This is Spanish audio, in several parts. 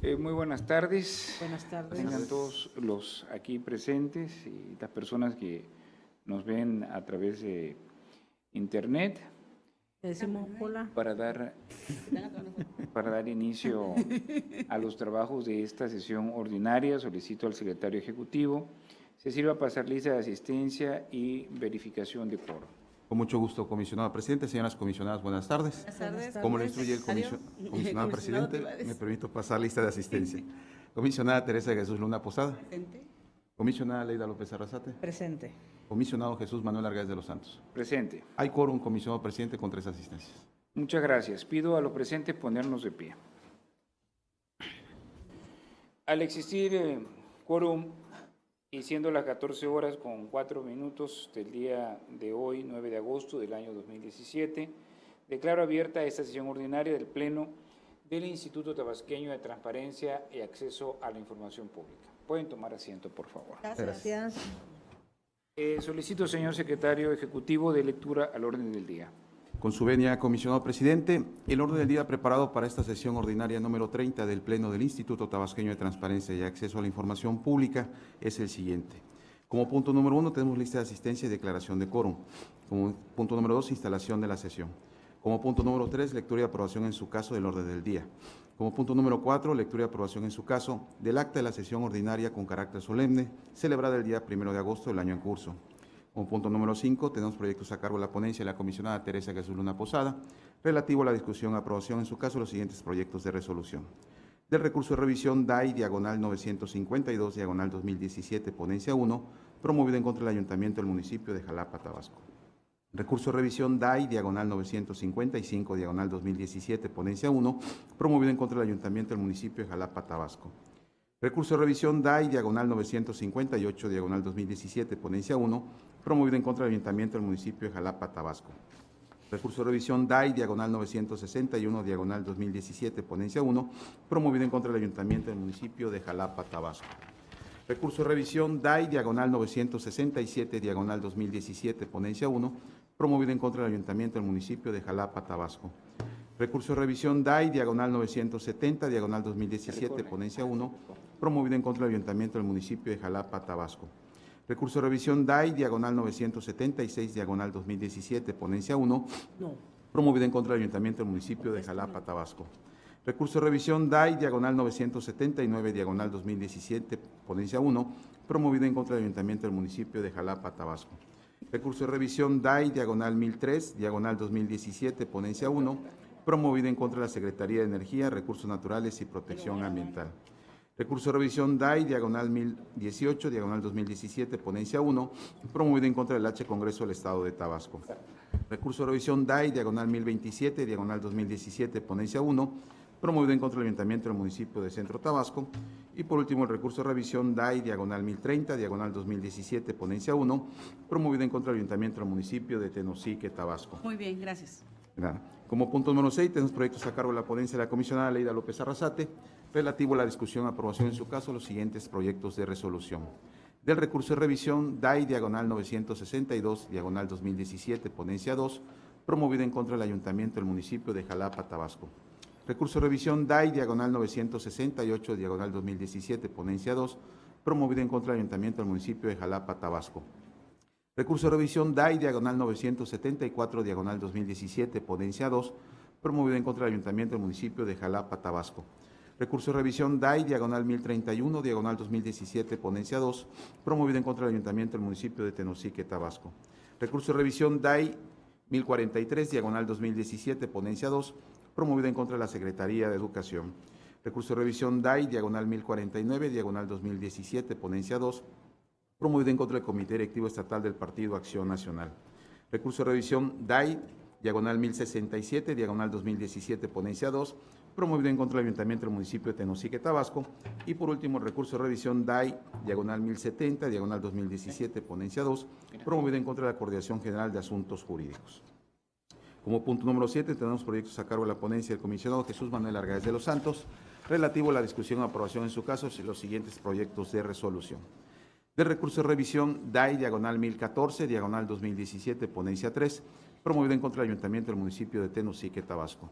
Muy buenas tardes. Buenas tardes. Tengan todos los aquí presentes y las personas que nos ven a través de internet. Le decimos hola. Para dar inicio a los trabajos de esta sesión ordinaria, solicito al secretario ejecutivo se sirva a pasar lista de asistencia y verificación de quórum. Con mucho gusto, comisionado presidente. Señoras comisionadas, buenas tardes. Buenas tardes. Como lo instruye el comisionado presidente, me permito pasar lista de asistencia. Comisionada Teresa de Jesús Luna Posada. Presente. Comisionada Leida López Arrasate. Presente. Comisionado Jesús Manuel Argáez de los Santos. Presente. Hay quórum, comisionado presidente, con 3 asistencias. Muchas gracias. Pido a los presentes ponernos de pie. Al existir quórum y siendo las 14 horas con 4 minutos del día de hoy, 9 de agosto del año 2017, declaro abierta esta sesión ordinaria del Pleno del Instituto Tabasqueño de Transparencia y Acceso a la Información Pública. Pueden tomar asiento, por favor. Gracias. Solicito, señor secretario ejecutivo, de lectura al orden del día. Con su venia, comisionado presidente, el orden del día preparado para esta sesión ordinaria número 30 del Pleno del Instituto Tabasqueño de Transparencia y Acceso a la Información Pública es el siguiente. Como punto número 1 tenemos lista de asistencia y declaración de quórum. Como punto número 2, instalación de la sesión. Como punto número 3, lectura y aprobación en su caso del orden del día. Como punto número 4, lectura y aprobación en su caso del acta de la sesión ordinaria con carácter solemne celebrada el día 1 de agosto del año en curso. Como punto número 5, tenemos proyectos a cargo de la ponencia de la comisionada Teresa Jesús Luna Posada, relativo a la discusión y aprobación en su caso de los siguientes proyectos de resolución. Del recurso de revisión DAI, diagonal 952, diagonal 2017, ponencia 1, promovido en contra del Ayuntamiento del municipio de Jalapa, Tabasco. Recurso de revisión DAI, diagonal 955, diagonal 2017, ponencia 1, promovido en contra del Ayuntamiento del municipio de Jalapa, Tabasco. Recurso de revisión DAI, diagonal 958, diagonal 2017, ponencia 1, promovido en contra del Ayuntamiento del municipio de Jalapa, Tabasco. Recurso de revisión DAI, diagonal 961, diagonal 2017, ponencia 1, promovido en contra del Ayuntamiento del municipio de Jalapa, Tabasco. Recurso de revisión DAI, diagonal 967, diagonal 2017, ponencia 1, promovido en contra del Ayuntamiento del municipio de Jalapa, Tabasco. Recurso de revisión DAI, diagonal 970, diagonal 2017, ponencia 1, promovido en contra del Ayuntamiento del municipio de Jalapa, Tabasco. Recurso de revisión DAI, diagonal 976, diagonal 2017, ponencia 1, promovido en contra del Ayuntamiento del municipio de Jalapa, Tabasco. Recurso de revisión DAI, diagonal 979, diagonal 2017, ponencia 1, promovido en contra del Ayuntamiento del municipio de Jalapa, Tabasco. Recurso de revisión DAI, diagonal 1003, diagonal 2017, ponencia 1, promovido en contra de la Secretaría de Energía, Recursos Naturales y Protección Ambiental. Recurso de revisión DAI, diagonal 1018, diagonal 2017, ponencia 1, promovido en contra del H Congreso del Estado de Tabasco. Recurso de revisión DAI, diagonal 1027, diagonal 2017, ponencia 1, promovido en contra del Ayuntamiento del municipio de Centro Tabasco. Y por último, el recurso de revisión DAI, diagonal 1030, diagonal 2017, ponencia 1, promovido en contra del Ayuntamiento del municipio de Tenosique, Tabasco. Muy bien, gracias. Como punto número 6, tenemos proyectos a cargo de la ponencia de la comisionada Leida López Arrasate, relativo a la discusión y aprobación en su caso los siguientes proyectos de resolución. Del recurso de revisión DAI, diagonal 962, diagonal 2017, ponencia 2, promovido en contra del Ayuntamiento del municipio de Jalapa, Tabasco. Recurso de revisión DAI, diagonal 968, diagonal 2017, ponencia 2, promovido en contra del Ayuntamiento del municipio de Jalapa, Tabasco. Recurso de revisión DAI, diagonal 974, diagonal 2017, ponencia 2, promovido en contra del Ayuntamiento del municipio de Jalapa, Tabasco. Recurso de revisión DAI, diagonal 1031, diagonal 2017, ponencia 2, promovido en contra del Ayuntamiento del municipio de Tenosique, Tabasco. Recurso de revisión DAI 1043, diagonal 2017, ponencia 2, promovido en contra de la Secretaría de Educación. Recurso de revisión DAI, diagonal 1049, diagonal 2017, ponencia 2, promovido en contra del Comité Directivo Estatal del Partido Acción Nacional. Recurso de revisión DAI, diagonal 1067, diagonal 2017, ponencia 2, promovido en contra del Ayuntamiento del municipio de Tenosique, Tabasco. Y por último, el recurso de revisión DAI, diagonal 1070, diagonal 2017, ponencia 2, promovido en contra de la Coordinación General de Asuntos Jurídicos. Como punto número 7, tenemos proyectos a cargo de la ponencia del comisionado Jesús Manuel Argáez de los Santos, relativo a la discusión y aprobación en su caso de los siguientes proyectos de resolución. Del recurso de revisión DAI, diagonal 1014, diagonal 2017, ponencia 3, promovido en contra del Ayuntamiento del municipio de Tenosique, Tabasco.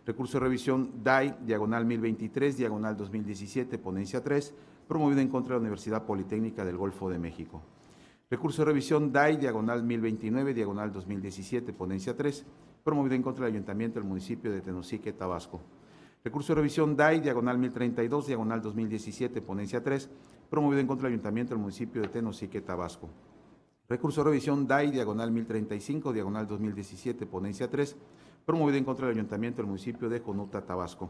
Recurso de revisión DAI, diagonal 1023, diagonal 2017, ponencia 3, promovido en contra de la Universidad Politécnica del Golfo de México. Recurso de revisión DAI, diagonal 1029, diagonal 2017, ponencia 3, promovido en contra del Ayuntamiento del municipio de Tenosique, Tabasco. Recurso de revisión DAI, diagonal 1032, diagonal 2017, ponencia 3, promovido en contra del Ayuntamiento del municipio de Tenosique, Tabasco. Recurso de revisión DAI, diagonal 1035, diagonal 2017, ponencia 3, promovido en contra del Ayuntamiento del municipio de Jonuta, Tabasco.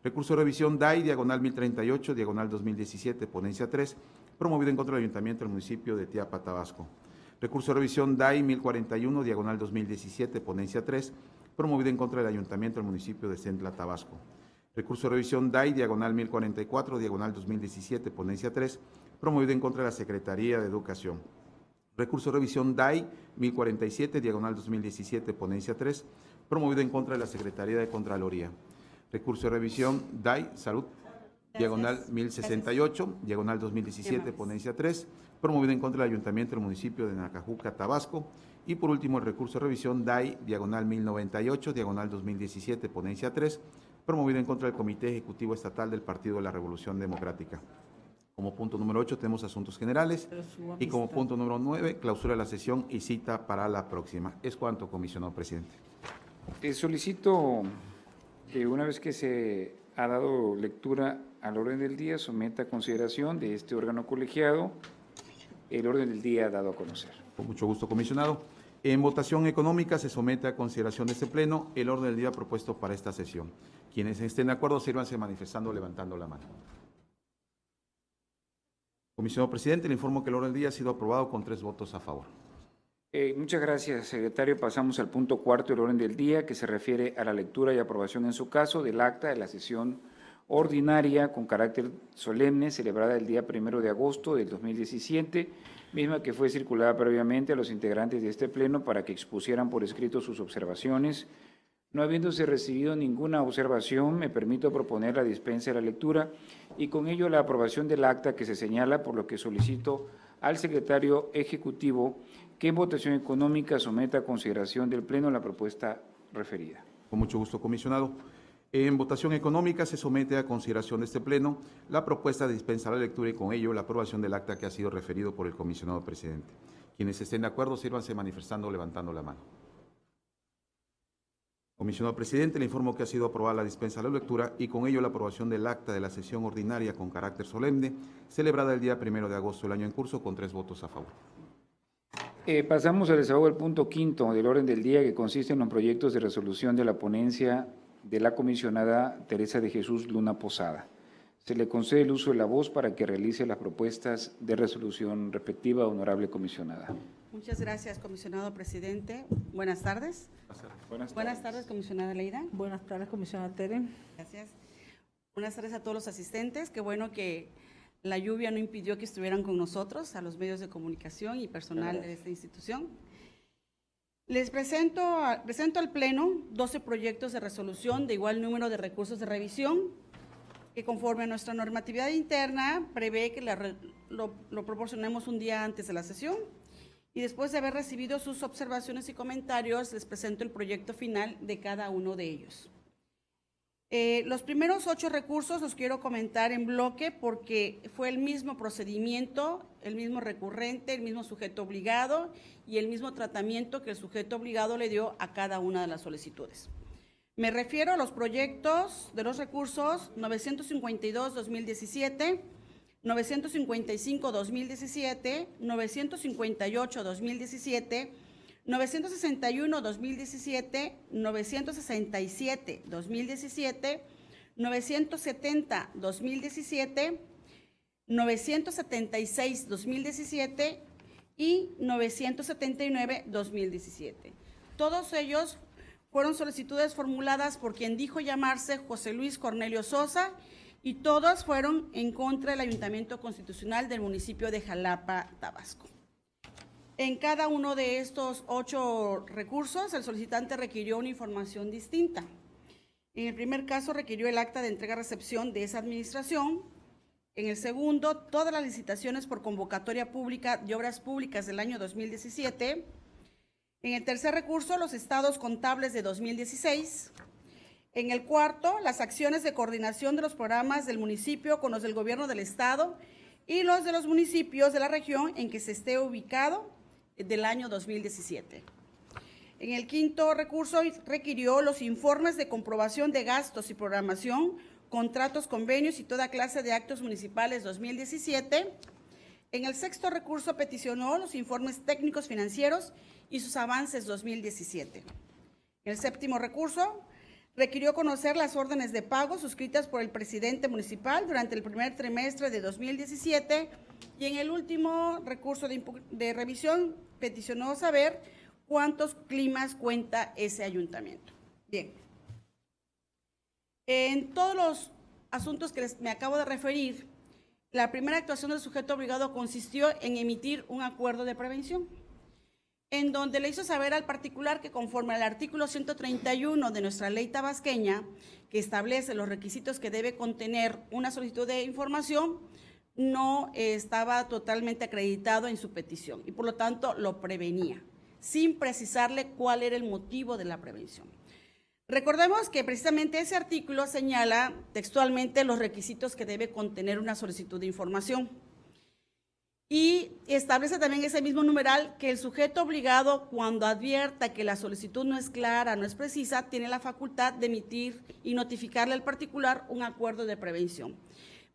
Recurso de revisión DAI, diagonal 1038, diagonal 2017, ponencia 3, promovido en contra del Ayuntamiento del municipio de Tiapa, Tabasco. Recurso de revisión DAI 1041, diagonal 2017, ponencia 3, promovido en contra del Ayuntamiento del municipio de Centla, Tabasco. Recurso de revisión DAI, diagonal 1044, diagonal 2017, ponencia 3, promovido en contra de la Secretaría de Educación. Recurso de revisión DAI 1047, diagonal 2017, ponencia 3, promovido en contra de la Secretaría de Contraloría. Recurso de revisión DAI Salud, diagonal 1068, diagonal 2017, ponencia 3, promovido en contra del Ayuntamiento del municipio de Nacajuca, Tabasco. Y por último, el recurso de revisión DAI, diagonal 1098, diagonal 2017, ponencia 3, promovido en contra del Comité Ejecutivo Estatal del Partido de la Revolución Democrática. Como punto número 8 tenemos asuntos generales y como punto número 9, clausura de la sesión y cita para la próxima. Es cuanto, comisionado presidente. Solicito que una vez que se ha dado lectura al orden del día, someta a consideración de este órgano colegiado el orden del día dado a conocer. Con mucho gusto, comisionado. En votación económica se somete a consideración de este pleno el orden del día propuesto para esta sesión. Quienes estén de acuerdo, sírvanse manifestando levantando la mano. Comisionado presidente, le informo que el orden del día ha sido aprobado con 3 votos a favor. Muchas gracias, secretario. Pasamos al punto 4 del orden del día, que se refiere a la lectura y aprobación en su caso del acta de la sesión ordinaria con carácter solemne celebrada el día 1 de agosto del 2017, misma que fue circulada previamente a los integrantes de este pleno para que expusieran por escrito sus observaciones. No habiéndose recibido ninguna observación, me permito proponer la dispensa de la lectura y con ello la aprobación del acta que se señala, por lo que solicito al secretario ejecutivo que en votación económica someta a consideración del Pleno la propuesta referida. Con mucho gusto, comisionado. En votación económica se somete a consideración de este Pleno la propuesta de dispensar la lectura y con ello la aprobación del acta que ha sido referido por el comisionado presidente. Quienes estén de acuerdo, sírvanse manifestando levantando la mano. Comisionado presidente, le informo que ha sido aprobada la dispensa de la lectura y con ello la aprobación del acta de la sesión ordinaria con carácter solemne celebrada el día 1 de agosto del año en curso con 3 votos a favor. Pasamos al desahogo del punto 5 del orden del día, que consiste en los proyectos de resolución de la ponencia de la comisionada Teresa de Jesús Luna Posada. Se le concede el uso de la voz para que realice las propuestas de resolución respectiva, honorable comisionada. Muchas gracias, comisionado presidente. Buenas tardes. Buenas tardes, comisionada Leida. Buenas tardes, comisionada Tere. Gracias. Buenas tardes a todos los asistentes. Qué bueno que la lluvia no impidió que estuvieran con nosotros, a los medios de comunicación y personal de esta institución. Les presento al Pleno 12 proyectos de resolución de igual número de recursos de revisión, que conforme a nuestra normatividad interna prevé que lo proporcionemos un día antes de la sesión. Y después de haber recibido sus observaciones y comentarios, les presento el proyecto final de cada uno de ellos. Los primeros 8 recursos los quiero comentar en bloque porque fue el mismo procedimiento, el mismo recurrente, el mismo sujeto obligado y el mismo tratamiento que el sujeto obligado le dio a cada una de las solicitudes. Me refiero a los proyectos de los recursos 952-2017, 955-2017, 958-2017, 961-2017, 967-2017, 970-2017, 976-2017 y 979-2017. Todos ellos fueron solicitudes formuladas por quien dijo llamarse José Luis Cornelio Sosa y todas fueron en contra del Ayuntamiento Constitucional del municipio de Jalapa, Tabasco. En cada uno de estos 8 recursos, el solicitante requirió una información distinta. En el primer caso, requirió el acta de entrega-recepción de esa administración. En el segundo, todas las licitaciones por convocatoria pública de obras públicas del año 2017. En el tercer recurso, los estados contables de 2016. En el cuarto, las acciones de coordinación de los programas del municipio con los del gobierno del estado y los de los municipios de la región en que se esté ubicado del año 2017. En el quinto recurso, requirió los informes de comprobación de gastos y programación, contratos, convenios y toda clase de actos municipales 2017. En el sexto recurso, peticionó los informes técnicos financieros y sus avances 2017. En el séptimo recurso, requirió conocer las órdenes de pago suscritas por el presidente municipal durante el primer trimestre de 2017 y en el último recurso de revisión peticionó saber cuántos climas cuenta ese ayuntamiento. Bien. En todos los asuntos que me acabo de referir, la primera actuación del sujeto obligado consistió en emitir un acuerdo de prevención, en donde le hizo saber al particular que conforme al artículo 131 de nuestra ley tabasqueña, que establece los requisitos que debe contener una solicitud de información, no estaba totalmente acreditado en su petición y por lo tanto lo prevenía, sin precisarle cuál era el motivo de la prevención. Recordemos que precisamente ese artículo señala textualmente los requisitos que debe contener una solicitud de información. Y establece también ese mismo numeral que el sujeto obligado, cuando advierta que la solicitud no es clara, no es precisa, tiene la facultad de emitir y notificarle al particular un acuerdo de prevención.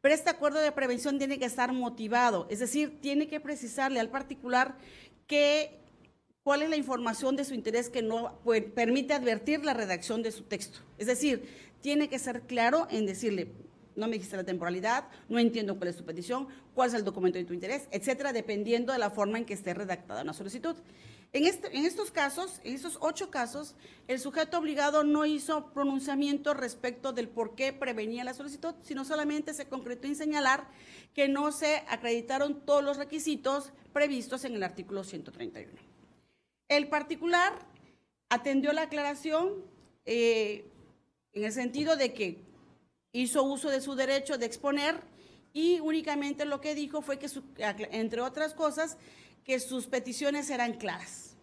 Pero este acuerdo de prevención tiene que estar motivado, es decir, tiene que precisarle al particular cuál es la información de su interés que no permite advertir la redacción de su texto. Es decir, tiene que ser claro en decirle: no me dijiste la temporalidad, no entiendo cuál es tu petición, cuál es el documento de tu interés, etcétera, dependiendo de la forma en que esté redactada una solicitud. En estos casos, en estos 8 casos, el sujeto obligado no hizo pronunciamiento respecto del por qué prevenía la solicitud, sino solamente se concretó en señalar que no se acreditaron todos los requisitos previstos en el artículo 131. El particular atendió la aclaración en el sentido de que hizo uso de su derecho de exponer y únicamente lo que dijo fue que, entre otras cosas, que sus peticiones eran claras.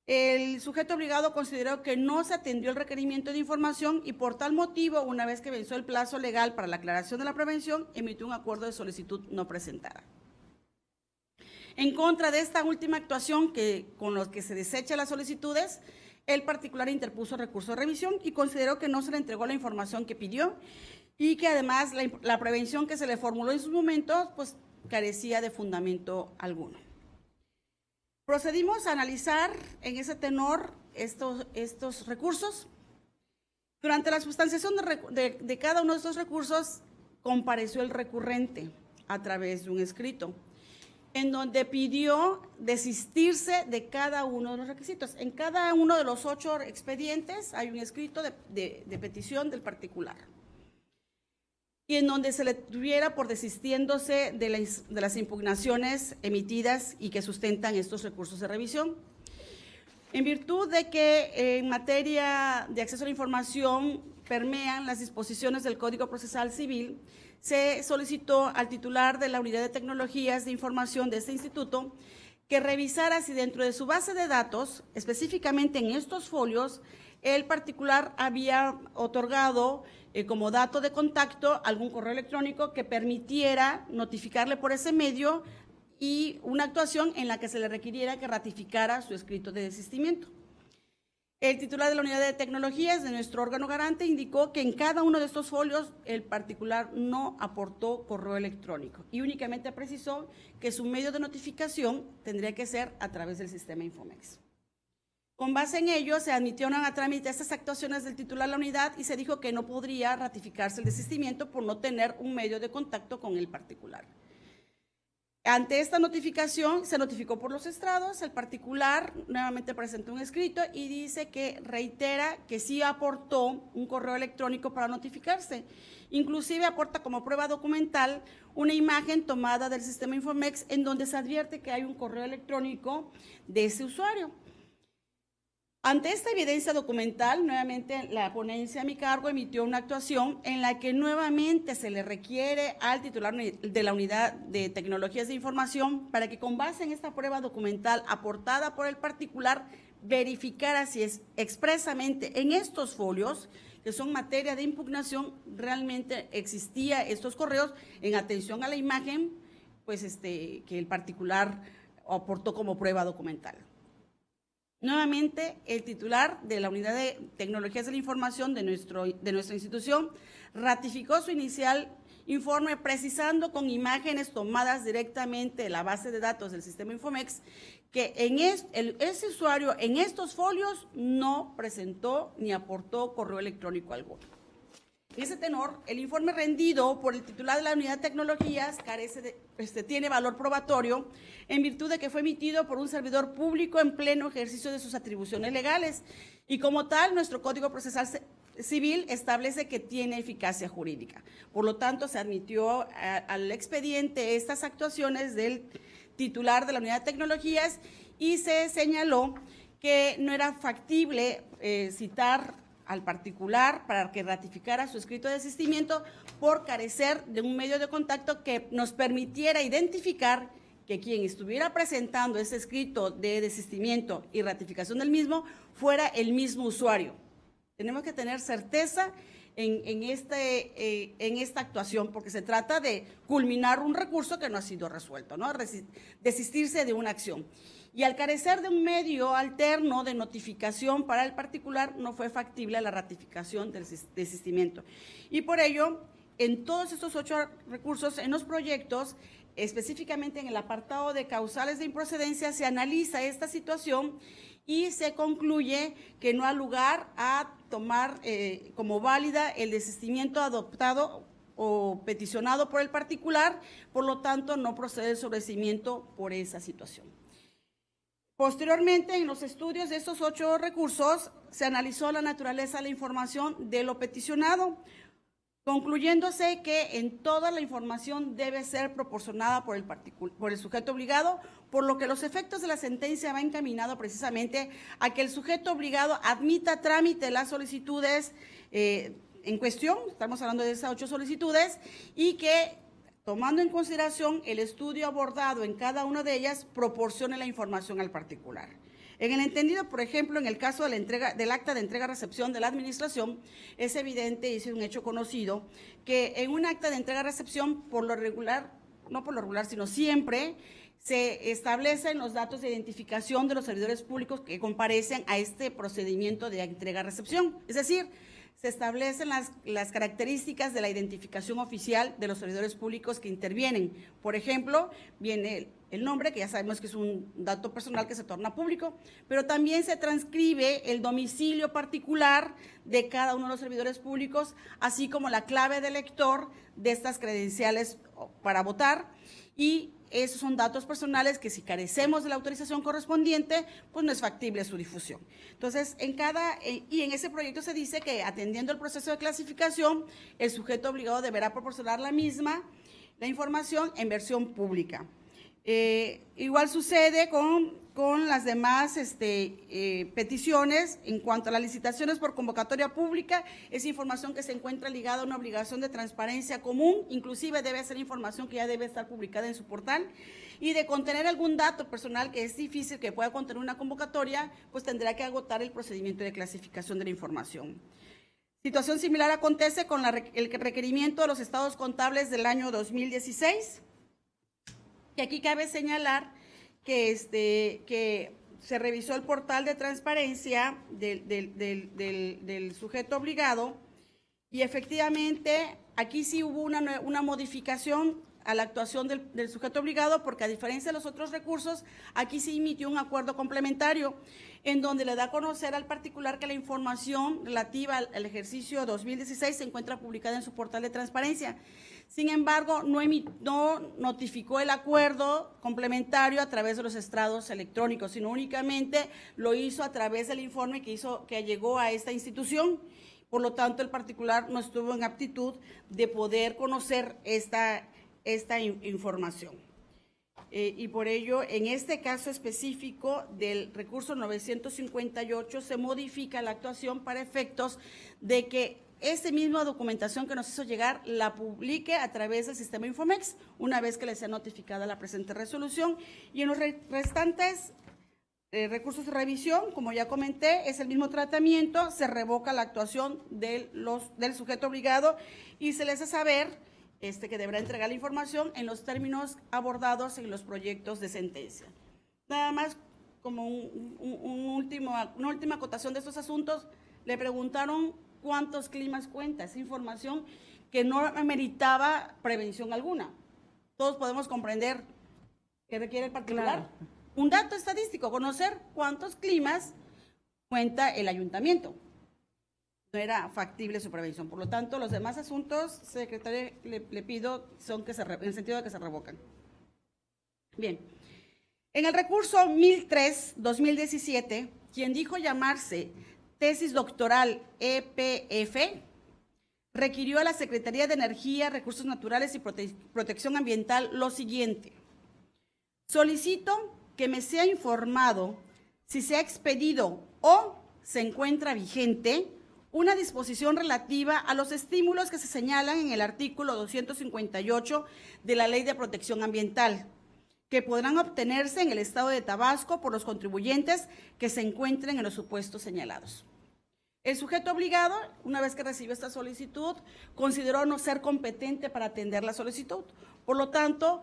El sujeto obligado consideró que no se atendió el requerimiento de información y por tal motivo, una vez que venció el plazo legal para la aclaración de la prevención, emitió un acuerdo de solicitud no presentada. En contra de esta última actuación con los que se desechan las solicitudes, el particular interpuso recurso de revisión y consideró que no se le entregó la información que pidió y que además la prevención que se le formuló en sus momentos pues carecía de fundamento alguno. Procedimos a analizar en ese tenor estos recursos. Durante la sustanciación de cada uno de estos recursos compareció el recurrente a través de un escrito, en donde pidió desistirse de cada uno de los requisitos. En cada uno de los 8 expedientes hay un escrito de petición del particular, y en donde se le tuviera por desistiéndose de las impugnaciones emitidas y que sustentan estos recursos de revisión. En virtud de que en materia de acceso a la información permean las disposiciones del Código Procesal Civil, se solicitó al titular de la Unidad de Tecnologías de Información de este instituto que revisara si dentro de su base de datos, específicamente en estos folios, el particular había otorgado como dato de contacto algún correo electrónico que permitiera notificarle por ese medio y una actuación en la que se le requiriera que ratificara su escrito de desistimiento. El titular de la Unidad de Tecnologías de nuestro órgano garante indicó que en cada uno de estos folios el particular no aportó correo electrónico y únicamente precisó que su medio de notificación tendría que ser a través del sistema Infomex. Con base en ello, se admitieron a trámite estas actuaciones del titular de la unidad y se dijo que no podría ratificarse el desistimiento por no tener un medio de contacto con el particular. Ante esta notificación, se notificó por los estrados, el particular nuevamente presentó un escrito y dice que reitera que sí aportó un correo electrónico para notificarse. Inclusive aporta como prueba documental una imagen tomada del sistema Infomex en donde se advierte que hay un correo electrónico de ese usuario. Ante esta evidencia documental, nuevamente la ponencia a mi cargo emitió una actuación en la que nuevamente se le requiere al titular de la Unidad de Tecnologías de Información para que con base en esta prueba documental aportada por el particular verificara si es expresamente en estos folios, que son materia de impugnación, realmente existía estos correos en atención a la imagen, pues que el particular aportó como prueba documental. Nuevamente, el titular de la Unidad de Tecnologías de la Información de nuestra institución ratificó su inicial informe precisando con imágenes tomadas directamente de la base de datos del sistema Infomex que ese usuario en estos folios no presentó ni aportó correo electrónico alguno. En ese tenor, el informe rendido por el titular de la Unidad de Tecnologías tiene valor probatorio en virtud de que fue emitido por un servidor público en pleno ejercicio de sus atribuciones legales y como tal nuestro Código Procesal Civil establece que tiene eficacia jurídica. Por lo tanto, se admitió al expediente estas actuaciones del titular de la Unidad de Tecnologías y se señaló que no era factible citar al particular para que ratificara su escrito de desistimiento por carecer de un medio de contacto que nos permitiera identificar que quien estuviera presentando ese escrito de desistimiento y ratificación del mismo fuera el mismo usuario. Tenemos que tener certeza en esta actuación porque se trata de culminar un recurso que no ha sido resuelto, ¿no? Desistirse de una acción. Y al carecer de un medio alterno de notificación para el particular, no fue factible la ratificación del desistimiento. Y por ello, en todos estos 8 recursos, en los proyectos, específicamente en el apartado de causales de improcedencia, se analiza esta situación y se concluye que no hay lugar a tomar como válida el desistimiento adoptado o peticionado por el particular, por lo tanto, no procede el sobreseimiento por esa situación. Posteriormente, en los estudios de estos 8 recursos, se analizó la naturaleza de la información de lo peticionado, concluyéndose que en toda la información debe ser proporcionada por el sujeto obligado, por lo que los efectos de la sentencia va encaminado precisamente a que el sujeto obligado admita trámite las solicitudes en cuestión, estamos hablando de esas 8 solicitudes, y que tomando en consideración el estudio abordado en cada una de ellas, proporcione la información al particular. En el entendido, por ejemplo, en el caso de la entrega del acta de entrega-recepción de la administración, es evidente y es un hecho conocido que en un acta de entrega-recepción, por lo regular, no por lo regular, sino siempre, se establecen los datos de identificación de los servidores públicos que comparecen a este procedimiento de entrega-recepción. Es decir, se establecen las características de la identificación oficial de los servidores públicos que intervienen. Por ejemplo, viene el nombre, que ya sabemos que es un dato personal que se torna público, pero también se transcribe el domicilio particular de cada uno de los servidores públicos, así como la clave del lector de estas credenciales para votar, y esos son datos personales que si carecemos de la autorización correspondiente, pues no es factible su difusión. Entonces, y en ese proyecto se dice que atendiendo el proceso de clasificación, el sujeto obligado deberá proporcionar la información en versión pública. Igual sucede con las demás peticiones en cuanto a las licitaciones por convocatoria pública. Es información que se encuentra ligada a una obligación de transparencia común, inclusive debe ser información que ya debe estar publicada en su portal, y de contener algún dato personal que es difícil que pueda contener una convocatoria, pues tendrá que agotar el procedimiento de clasificación de la información. Situación similar acontece con el requerimiento de los estados contables del año 2016, y aquí cabe señalar que se revisó el portal de transparencia del sujeto obligado y efectivamente aquí sí hubo una modificación a la actuación del sujeto obligado, porque a diferencia de los otros recursos, aquí se emitió un acuerdo complementario en donde le da a conocer al particular que la información relativa al ejercicio 2016 se encuentra publicada en su portal de transparencia. Sin embargo, no notificó el acuerdo complementario a través de los estrados electrónicos, sino únicamente lo hizo a través del informe que llegó a esta institución. Por lo tanto, el particular no estuvo en aptitud de poder conocer esta información. Y por ello, en este caso específico del recurso 958, se modifica la actuación para efectos de que esta misma documentación que nos hizo llegar la publique a través del sistema Infomex, una vez que le sea notificada la presente resolución, y en los restantes recursos de revisión, como ya comenté, es el mismo tratamiento, se revoca la actuación del sujeto obligado y se le hace saber que deberá entregar la información en los términos abordados en los proyectos de sentencia. Nada más como una última acotación de estos asuntos, le preguntaron cuántos climas cuenta, esa información que no meritaba prevención alguna. Todos podemos comprender qué requiere el particular. Claro. Un dato estadístico, conocer cuántos climas cuenta el ayuntamiento. No era factible su prevención. Por lo tanto, los demás asuntos, secretaria, le pido, son en el sentido de que se revocan. Bien. En el recurso 1003-2017, quien dijo llamarse tesis doctoral EPF, requirió a la Secretaría de Energía, Recursos Naturales y Protección Ambiental lo siguiente. Solicito que me sea informado si se ha expedido o se encuentra vigente una disposición relativa a los estímulos que se señalan en el artículo 258 de la Ley de Protección Ambiental, que podrán obtenerse en el Estado de Tabasco por los contribuyentes que se encuentren en los supuestos señalados. El sujeto obligado, una vez que recibió esta solicitud, consideró no ser competente para atender la solicitud. Por lo tanto,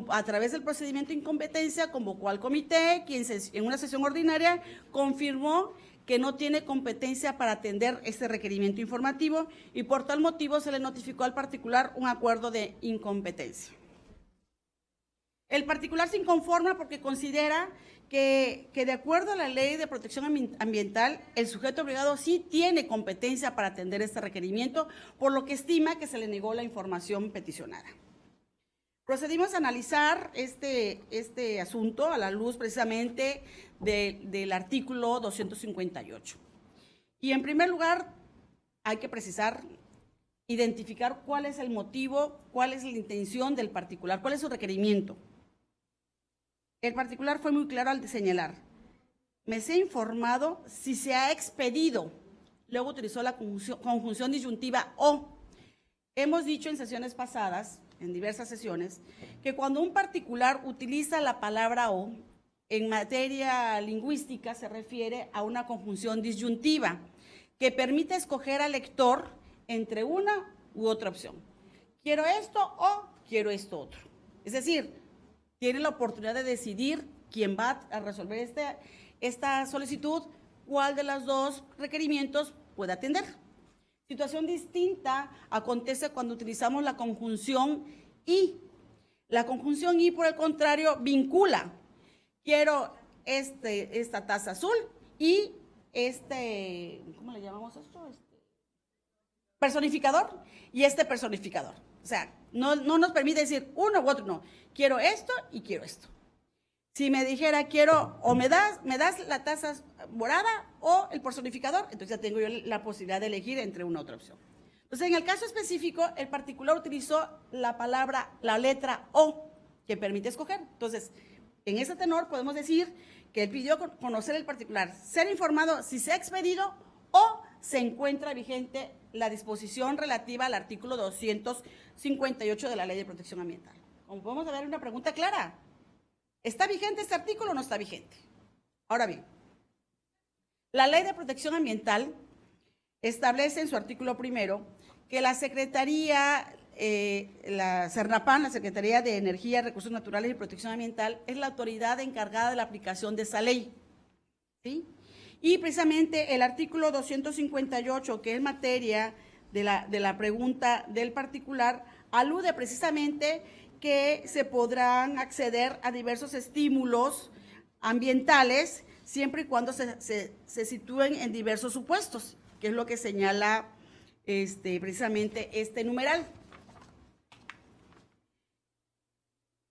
a través del procedimiento de incompetencia, convocó al comité, quien en una sesión ordinaria confirmó que no tiene competencia para atender este requerimiento informativo y por tal motivo se le notificó al particular un acuerdo de incompetencia. El particular se inconforma porque considera que de acuerdo a la Ley de Protección Ambiental, el sujeto obligado sí tiene competencia para atender este requerimiento, por lo que estima que se le negó la información peticionada. Procedimos a analizar este asunto a la luz precisamente del artículo 258. Y en primer lugar, hay que precisar, identificar cuál es el motivo, cuál es la intención del particular, cuál es su requerimiento. El particular fue muy claro al señalar, me sé informado si se ha expedido, luego utilizó la conjunción disyuntiva o. Hemos dicho en sesiones pasadas, en diversas sesiones, que cuando un particular utiliza la palabra o, en materia lingüística se refiere a una conjunción disyuntiva que permite escoger al lector entre una u otra opción. Quiero esto o quiero esto otro. Es decir, tiene la oportunidad de decidir quién va a resolver esta solicitud, cuál de los dos requerimientos puede atender. Situación distinta acontece cuando utilizamos la conjunción y. La conjunción y, por el contrario, vincula. Quiero esta taza azul y ¿cómo le llamamos esto? Personificador y personificador. O sea, no nos permite decir uno u otro, no. Quiero esto y quiero esto. Si me dijera quiero o me das la taza morada o el personificador, entonces ya tengo yo la posibilidad de elegir entre una u otra opción. Entonces, en el caso específico, el particular utilizó la letra O, que permite escoger. Entonces, en ese tenor podemos decir que él pidió conocer el particular, ser informado si se ha expedido o se encuentra vigente la disposición relativa al artículo 258 de la Ley de Protección Ambiental. Como podemos ver, una pregunta clara. ¿Está vigente este artículo o no está vigente? Ahora bien, la Ley de Protección Ambiental establece en su artículo primero que la Secretaría, la Cernapan, la Secretaría de Energía, Recursos Naturales y Protección Ambiental, es la autoridad encargada de la aplicación de esa ley, ¿sí? Y precisamente el artículo 258, que es materia de la pregunta del particular, alude precisamente que se podrán acceder a diversos estímulos ambientales siempre y cuando se sitúen en diversos supuestos, que es lo que señala precisamente este numeral.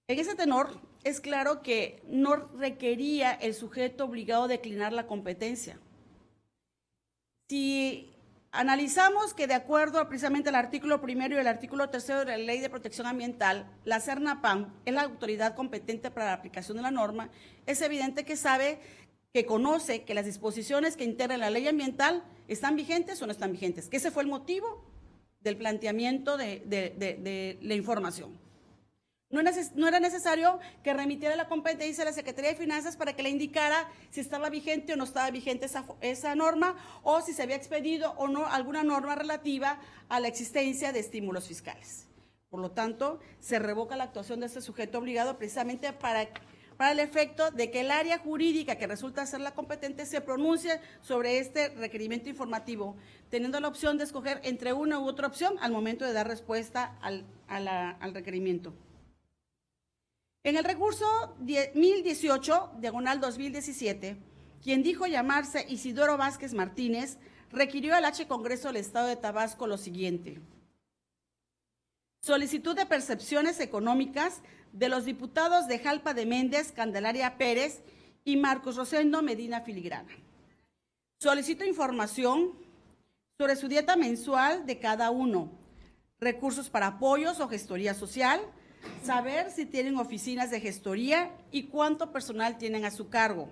En ese tenor, es claro que no requería el sujeto obligado a declinar la competencia. Si analizamos que de acuerdo precisamente al artículo primero y el artículo tercero de la Ley de Protección Ambiental, la Cernapan es la autoridad competente para la aplicación de la norma, es evidente que conoce que las disposiciones que integran la ley ambiental están vigentes o no están vigentes, que ese fue el motivo del planteamiento de la información. No era necesario que remitiera la competencia a la Secretaría de Finanzas para que le indicara si estaba vigente o no estaba vigente esa norma, o si se había expedido o no alguna norma relativa a la existencia de estímulos fiscales. Por lo tanto, se revoca la actuación de este sujeto obligado precisamente para el efecto de que el área jurídica que resulta ser la competente se pronuncie sobre este requerimiento informativo, teniendo la opción de escoger entre una u otra opción al momento de dar respuesta al requerimiento. En el recurso 1018/2017, quien dijo llamarse Isidoro Vázquez Martínez, requirió al H. Congreso del Estado de Tabasco lo siguiente: solicitud de percepciones económicas de los diputados de Jalpa de Méndez, Candelaria Pérez y Marcos Rosendo Medina Filigrana. Solicito información sobre su dieta mensual de cada uno, recursos para apoyos o gestoría social, saber si tienen oficinas de gestoría y cuánto personal tienen a su cargo,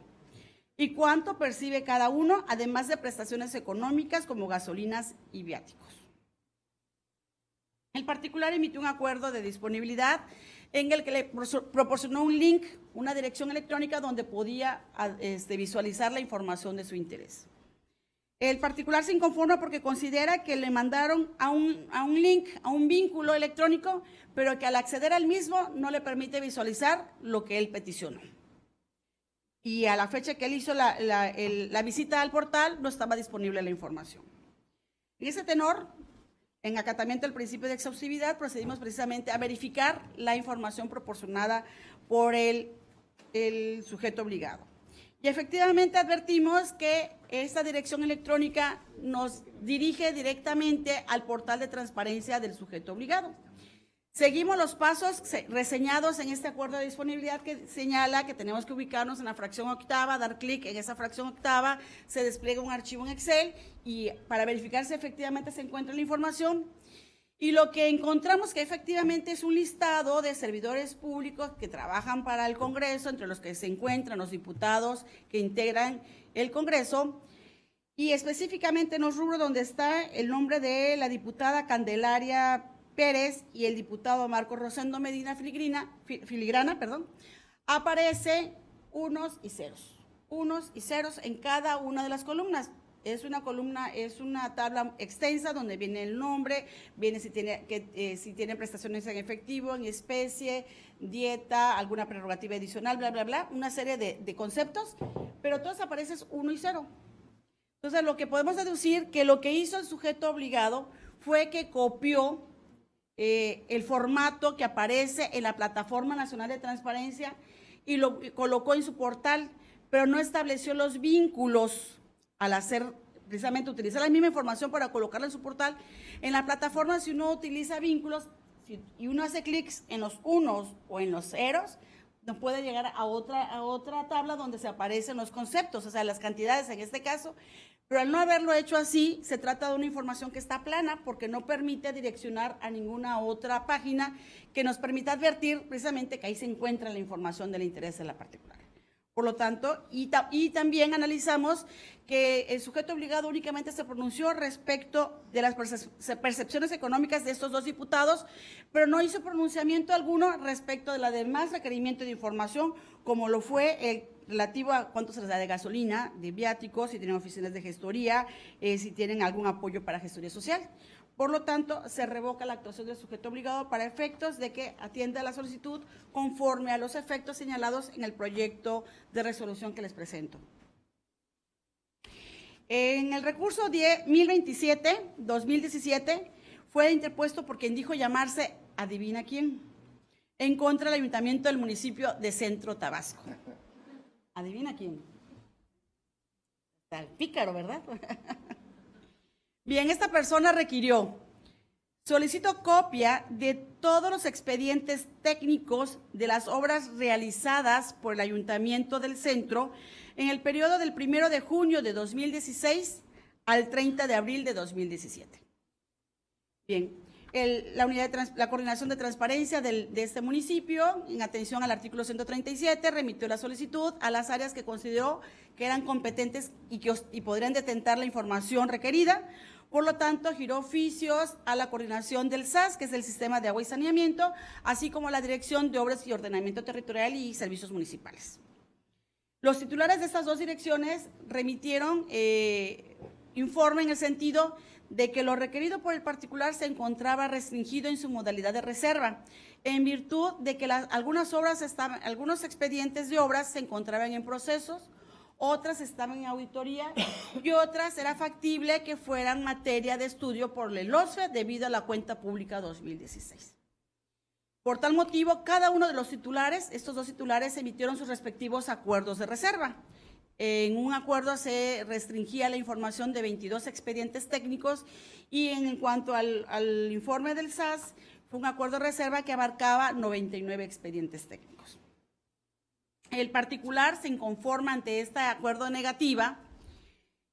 y cuánto percibe cada uno, además de prestaciones económicas como gasolinas y viáticos. El particular emitió un acuerdo de disponibilidad en el que le proporcionó un link, una dirección electrónica donde podía visualizar la información de su interés. El particular se inconforma porque considera que le mandaron a un link, a un vínculo electrónico, pero que al acceder al mismo no le permite visualizar lo que él peticionó. Y a la fecha que él hizo la visita al portal no estaba disponible la información. En ese tenor, en acatamiento del principio de exhaustividad, procedimos precisamente a verificar la información proporcionada por el sujeto obligado. Y efectivamente advertimos que esta dirección electrónica nos dirige directamente al portal de transparencia del sujeto obligado. Seguimos los pasos reseñados en este acuerdo de disponibilidad que señala que tenemos que ubicarnos en la fracción octava, dar clic en esa fracción octava, se despliega un archivo en Excel y para verificar si efectivamente se encuentra la información. Y lo que encontramos que efectivamente es un listado de servidores públicos que trabajan para el Congreso, entre los que se encuentran los diputados que integran el Congreso, y específicamente en los rubros donde está el nombre de la diputada Candelaria Pérez y el diputado Marcos Rosendo Medina Filigrana, aparece unos y ceros en cada una de las columnas. Es una tabla extensa donde viene el nombre, viene si tiene prestaciones en efectivo, en especie, dieta, alguna prerrogativa adicional, bla, bla, bla, una serie de conceptos, pero todos aparecen 1 y 0. Entonces, lo que podemos deducir que lo que hizo el sujeto obligado fue que copió el formato que aparece en la Plataforma Nacional de Transparencia y lo colocó en su portal, pero no estableció los vínculos al hacer precisamente utilizar la misma información para colocarla en su portal. En la plataforma, si uno utiliza vínculos y uno hace clics en los unos o en los ceros, no puede llegar a otra tabla donde se aparecen los conceptos, o sea, las cantidades en este caso, pero al no haberlo hecho así, se trata de una información que está plana porque no permite direccionar a ninguna otra página que nos permita advertir precisamente que ahí se encuentra la información del interés de la particular. Por lo tanto, y también analizamos que el sujeto obligado únicamente se pronunció respecto de las percepciones económicas de estos dos diputados, pero no hizo pronunciamiento alguno respecto de la demás requerimiento de información, como lo fue relativo a cuánto se les da de gasolina, de viáticos, si tienen oficinas de gestoría, si tienen algún apoyo para gestoría social. Por lo tanto, se revoca la actuación del sujeto obligado para efectos de que atienda a la solicitud conforme a los efectos señalados en el proyecto de resolución que les presento. En el recurso 1027/2017 fue interpuesto por quien dijo llamarse, adivina quién, en contra del ayuntamiento del municipio de Centro Tabasco. ¿Adivina quién? Está el pícaro, ¿verdad? Bien, esta persona requirió: solicito copia de todos los expedientes técnicos de las obras realizadas por el Ayuntamiento del Centro en el periodo del 1 de junio de 2016 al 30 de abril de 2017. Bien, la Coordinación de Transparencia de este municipio, en atención al artículo 137, remitió la solicitud a las áreas que consideró que eran competentes y podrían detentar la información requerida. Por lo tanto, giró oficios a la coordinación del SAS, que es el Sistema de Agua y Saneamiento, así como a la Dirección de Obras y Ordenamiento Territorial y Servicios Municipales. Los titulares de estas dos direcciones remitieron informe en el sentido de que lo requerido por el particular se encontraba restringido en su modalidad de reserva, en virtud de que algunos expedientes de obras se encontraban en procesos, otras estaban en auditoría y otras era factible que fueran materia de estudio por el OSFE debido a la cuenta pública 2016. Por tal motivo, cada uno de los titulares, estos dos titulares, emitieron sus respectivos acuerdos de reserva. En un acuerdo se restringía la información de 22 expedientes técnicos y en cuanto al informe del SAS, fue un acuerdo de reserva que abarcaba 99 expedientes técnicos. El particular se inconforma ante este acuerdo de negativa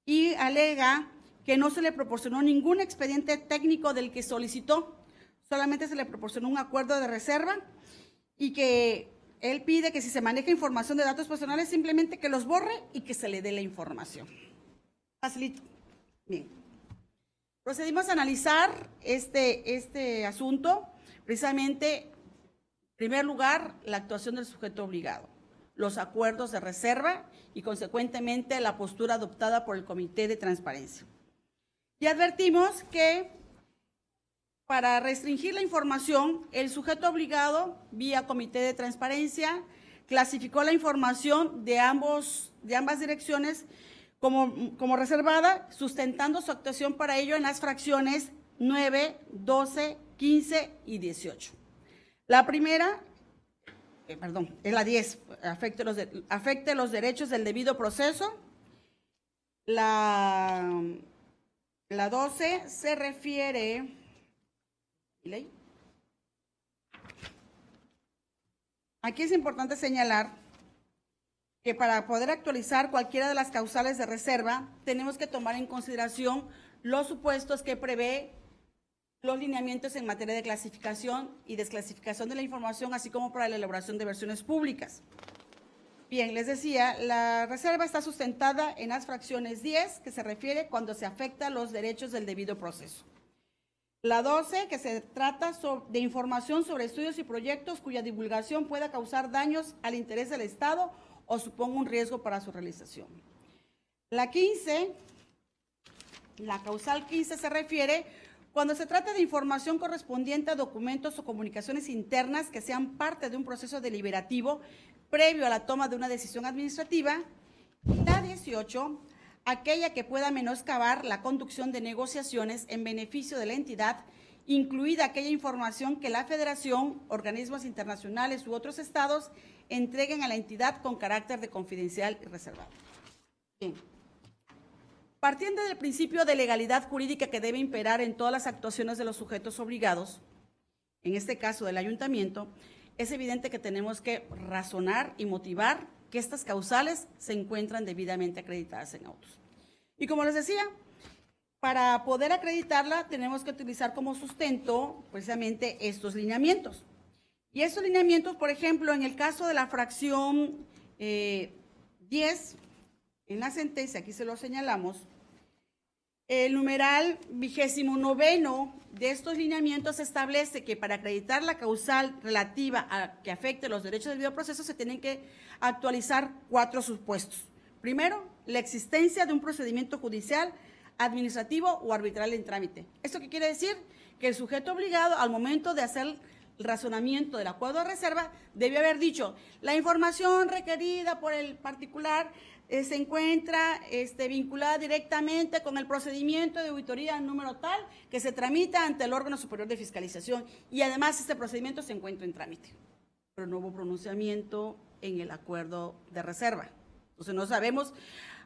y alega que no se le proporcionó ningún expediente técnico del que solicitó, solamente se le proporcionó un acuerdo de reserva y que él pide que si se maneja información de datos personales, simplemente que los borre y que se le dé la información. Facilito. Bien. Procedimos a analizar este asunto, precisamente, en primer lugar, la actuación del sujeto obligado, los acuerdos de reserva y, consecuentemente, la postura adoptada por el Comité de Transparencia. Y advertimos que para restringir la información, el sujeto obligado, vía Comité de Transparencia, clasificó la información de ambas direcciones como reservada, sustentando su actuación para ello en las fracciones 9, 12, 15 y 18. La primera, es la 10, afecte los derechos del debido proceso. La 12 se refiere... ¿Ley? Aquí es importante señalar que para poder actualizar cualquiera de las causales de reserva, tenemos que tomar en consideración los supuestos que prevé los lineamientos en materia de clasificación y desclasificación de la información, así como para la elaboración de versiones públicas. Bien, les decía, la reserva está sustentada en las fracciones 10, que se refiere cuando se afecta los derechos del debido proceso. La 12, que se trata de información sobre estudios y proyectos cuya divulgación pueda causar daños al interés del Estado o suponga un riesgo para su realización. La 15, la causal 15 se refiere cuando se trata de información correspondiente a documentos o comunicaciones internas que sean parte de un proceso deliberativo previo a la toma de una decisión administrativa. La 18, aquella que pueda menoscabar la conducción de negociaciones en beneficio de la entidad, incluida aquella información que la Federación, organismos internacionales u otros estados entreguen a la entidad con carácter de confidencial y reservado. Bien. Partiendo del principio de legalidad jurídica que debe imperar en todas las actuaciones de los sujetos obligados, en este caso del ayuntamiento, es evidente que tenemos que razonar y motivar que estas causales se encuentran debidamente acreditadas en autos. Y como les decía, para poder acreditarla tenemos que utilizar como sustento precisamente estos lineamientos. Y estos lineamientos, por ejemplo, en el caso de la fracción 10, en la sentencia, aquí se lo señalamos, el numeral 29 de estos lineamientos establece que para acreditar la causal relativa a que afecte los derechos del debido proceso se tienen que actualizar 4 supuestos. Primero, la existencia de un procedimiento judicial, administrativo o arbitral en trámite. ¿Esto qué quiere decir? Que el sujeto obligado, al momento de hacer el razonamiento del acuerdo de reserva, debió haber dicho, la información requerida por el particular se encuentra vinculada directamente con el procedimiento de auditoría número tal que se tramita ante el órgano superior de fiscalización y además este procedimiento se encuentra en trámite. Pero no hubo pronunciamiento en el acuerdo de reserva. Entonces no sabemos,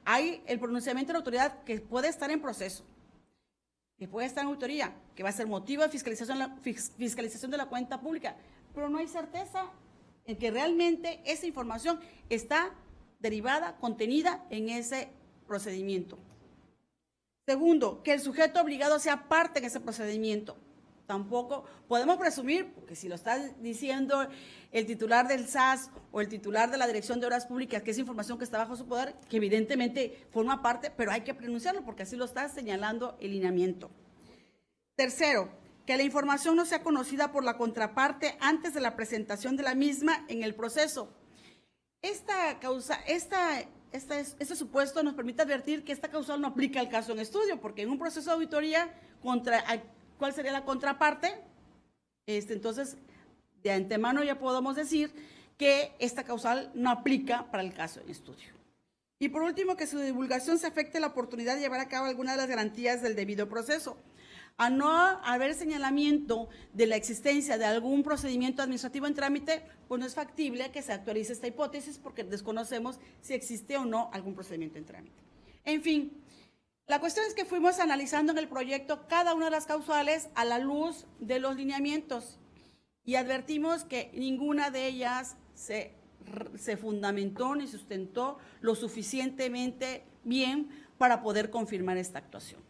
hay el pronunciamiento de la autoridad que puede estar en proceso, que puede estar en auditoría, que va a ser motivo de fiscalización de la cuenta pública, pero no hay certeza en que realmente esa información está derivada, contenida en ese procedimiento. Segundo, que el sujeto obligado sea parte en ese procedimiento. tampoco podemos presumir, porque si lo está diciendo el titular del SAS o el titular de la Dirección de Obras Públicas, que es información que está bajo su poder, que evidentemente forma parte, pero hay que pronunciarlo porque así lo está señalando el lineamiento. Tercero, que la información no sea conocida por la contraparte antes de la presentación de la misma en el proceso. Este supuesto nos permite advertir que esta causal no aplica al caso en estudio, porque en un proceso de auditoría, ¿cuál sería la contraparte? Entonces, de antemano ya podemos decir que esta causal no aplica para el caso en estudio. Y por último, que su divulgación se afecte la oportunidad de llevar a cabo alguna de las garantías del debido proceso. A no haber señalamiento de la existencia de algún procedimiento administrativo en trámite, pues no es factible que se actualice esta hipótesis porque desconocemos si existe o no algún procedimiento en trámite. En fin, la cuestión es que fuimos analizando en el proyecto cada una de las causales a la luz de los lineamientos y advertimos que ninguna de ellas se fundamentó ni sustentó lo suficientemente bien para poder confirmar esta actuación.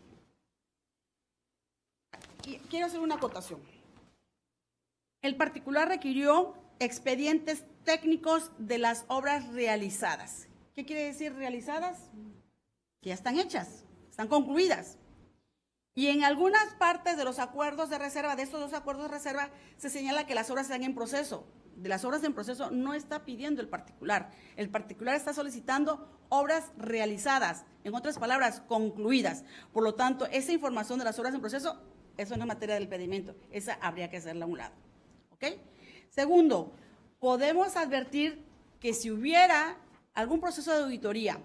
Y quiero hacer una acotación. El particular requirió expedientes técnicos de las obras realizadas. ¿Qué quiere decir realizadas? Que ya están hechas, están concluidas. Y en algunas partes de los acuerdos de reserva, de estos dos acuerdos de reserva, se señala que las obras están en proceso. De las obras en proceso no está pidiendo el particular. El particular está solicitando obras realizadas, en otras palabras, concluidas. Por lo tanto, esa información de las obras en proceso, eso no es materia del pedimento, esa habría que hacerla a un lado. ¿Ok? Segundo, podemos advertir que si hubiera algún proceso de auditoría,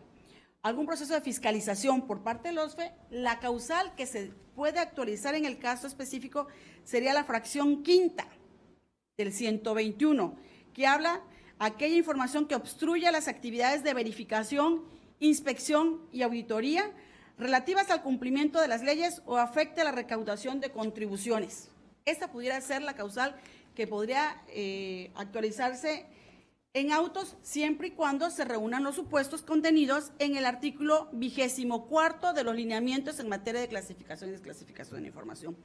algún proceso de fiscalización por parte del OSFE, la causal que se puede actualizar en el caso específico sería la fracción quinta del 121, que habla aquella información que obstruya las actividades de verificación, inspección y auditoría relativas al cumplimiento de las leyes o afecte a la recaudación de contribuciones. Esta pudiera ser la causal que podría actualizarse en autos siempre y cuando se reúnan los supuestos contenidos en el artículo 24 de los lineamientos en materia de clasificación y desclasificación de información,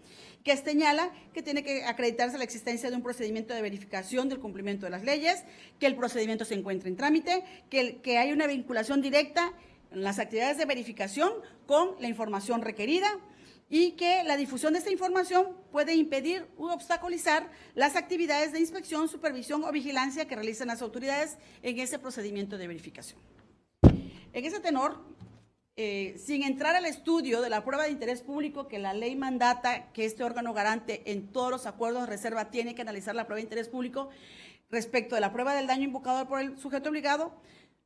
que señala que tiene que acreditarse la existencia de un procedimiento de verificación del cumplimiento de las leyes, que el procedimiento se encuentre en trámite, que hay una vinculación directa en las actividades de verificación con la información requerida y que la difusión de esta información puede impedir u obstaculizar las actividades de inspección, supervisión o vigilancia que realizan las autoridades en ese procedimiento de verificación. En ese tenor, sin entrar al estudio de la prueba de interés público que la ley mandata que este órgano garante en todos los acuerdos de reserva tiene que analizar la prueba de interés público respecto de la prueba del daño invocado por el sujeto obligado,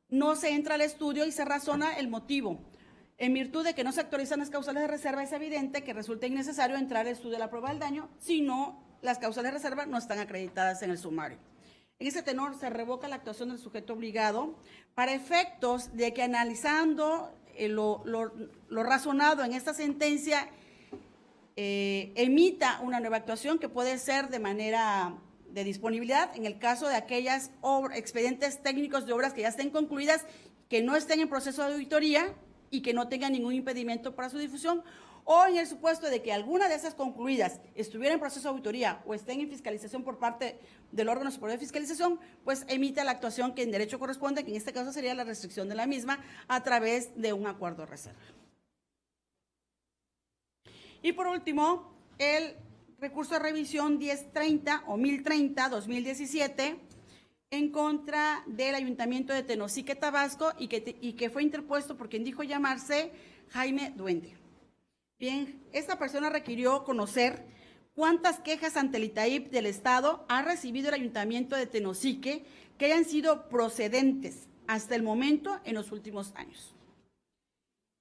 no se entra al estudio y se razona el motivo. En virtud de que no se actualizan las causales de reserva, es evidente que resulta innecesario entrar al estudio de la prueba del daño si no las causales de reserva no están acreditadas en el sumario. En ese tenor se revoca la actuación del sujeto obligado para efectos de que analizando lo razonado en esta sentencia emita una nueva actuación que puede ser de manera de disponibilidad en el caso de aquellas expedientes técnicos de obras que ya estén concluidas, que no estén en proceso de auditoría y que no tengan ningún impedimento para su difusión, o en el supuesto de que alguna de esas concluidas estuviera en proceso de auditoría o estén en fiscalización por parte del órgano superior de fiscalización, pues emite la actuación que en derecho corresponde, que en este caso sería la restricción de la misma a través de un acuerdo de reserva. Y por último, el recurso de revisión 1030 o 1030-2017 en contra del Ayuntamiento de Tenosique, Tabasco, y que fue interpuesto por quien dijo llamarse Jaime Duende. Bien, esta persona requirió conocer cuántas quejas ante el ITAIP del Estado ha recibido el Ayuntamiento de Tenosique que hayan sido procedentes hasta el momento en los últimos años.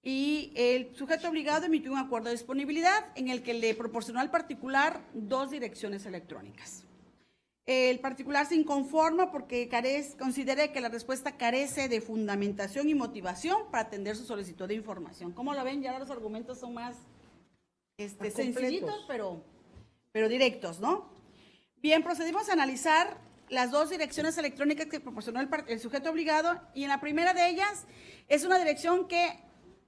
Y el sujeto obligado emitió un acuerdo de disponibilidad en el que le proporcionó al particular 2 direcciones electrónicas. El particular se inconforma porque considera que la respuesta carece de fundamentación y motivación para atender su solicitud de información. ¿Cómo lo ven? Ya los argumentos son más sencillitos, pero directos, ¿no? Bien, procedimos a analizar las 2 direcciones electrónicas que proporcionó el sujeto obligado, y en la primera de ellas es una dirección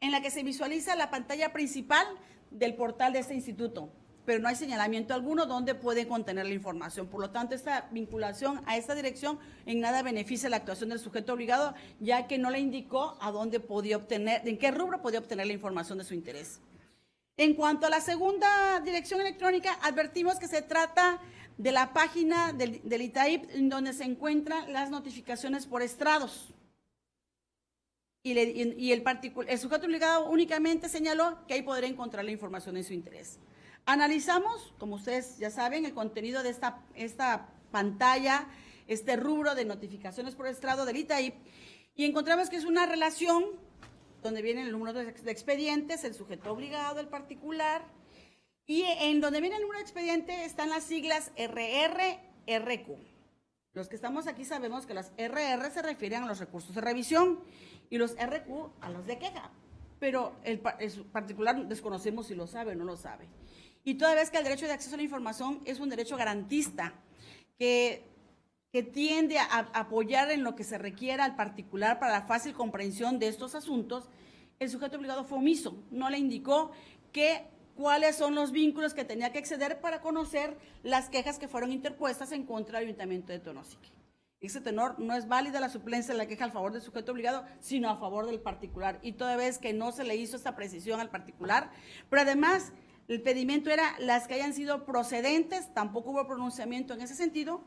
en la que se visualiza la pantalla principal del portal de este instituto, pero no hay señalamiento alguno donde puede contener la información. Por lo tanto, esta vinculación a esta dirección en nada beneficia la actuación del sujeto obligado, ya que no le indicó a dónde podía obtener, en qué rubro podía obtener la información de su interés. En cuanto a la segunda dirección electrónica, advertimos que se trata de la página del ITAIP, en donde se encuentran las notificaciones por estrados. Y el sujeto obligado únicamente señaló que ahí podrá encontrar la información en su interés. Analizamos, como ustedes ya saben, el contenido de esta pantalla, este rubro de notificaciones por estrado del ITAIP, y encontramos que es una relación donde viene el número de expedientes, el sujeto obligado, el particular, y en donde viene el número de expediente están las siglas RR, RQ. Los que estamos aquí sabemos que las RR se refieren a los recursos de revisión y los RQ a los de queja, pero el particular desconocemos si lo sabe o no lo sabe. Y toda vez que el derecho de acceso a la información es un derecho garantista que tiende a apoyar en lo que se requiera al particular para la fácil comprensión de estos asuntos, el sujeto obligado fue omiso, no le indicó cuáles son los vínculos que tenía que acceder para conocer las quejas que fueron interpuestas en contra del Ayuntamiento de Tenosique. Ese tenor no es válida la suplencia de la queja al favor del sujeto obligado, sino a favor del particular, y toda vez que no se le hizo esta precisión al particular, pero además el pedimento era las que hayan sido procedentes, tampoco hubo pronunciamiento en ese sentido.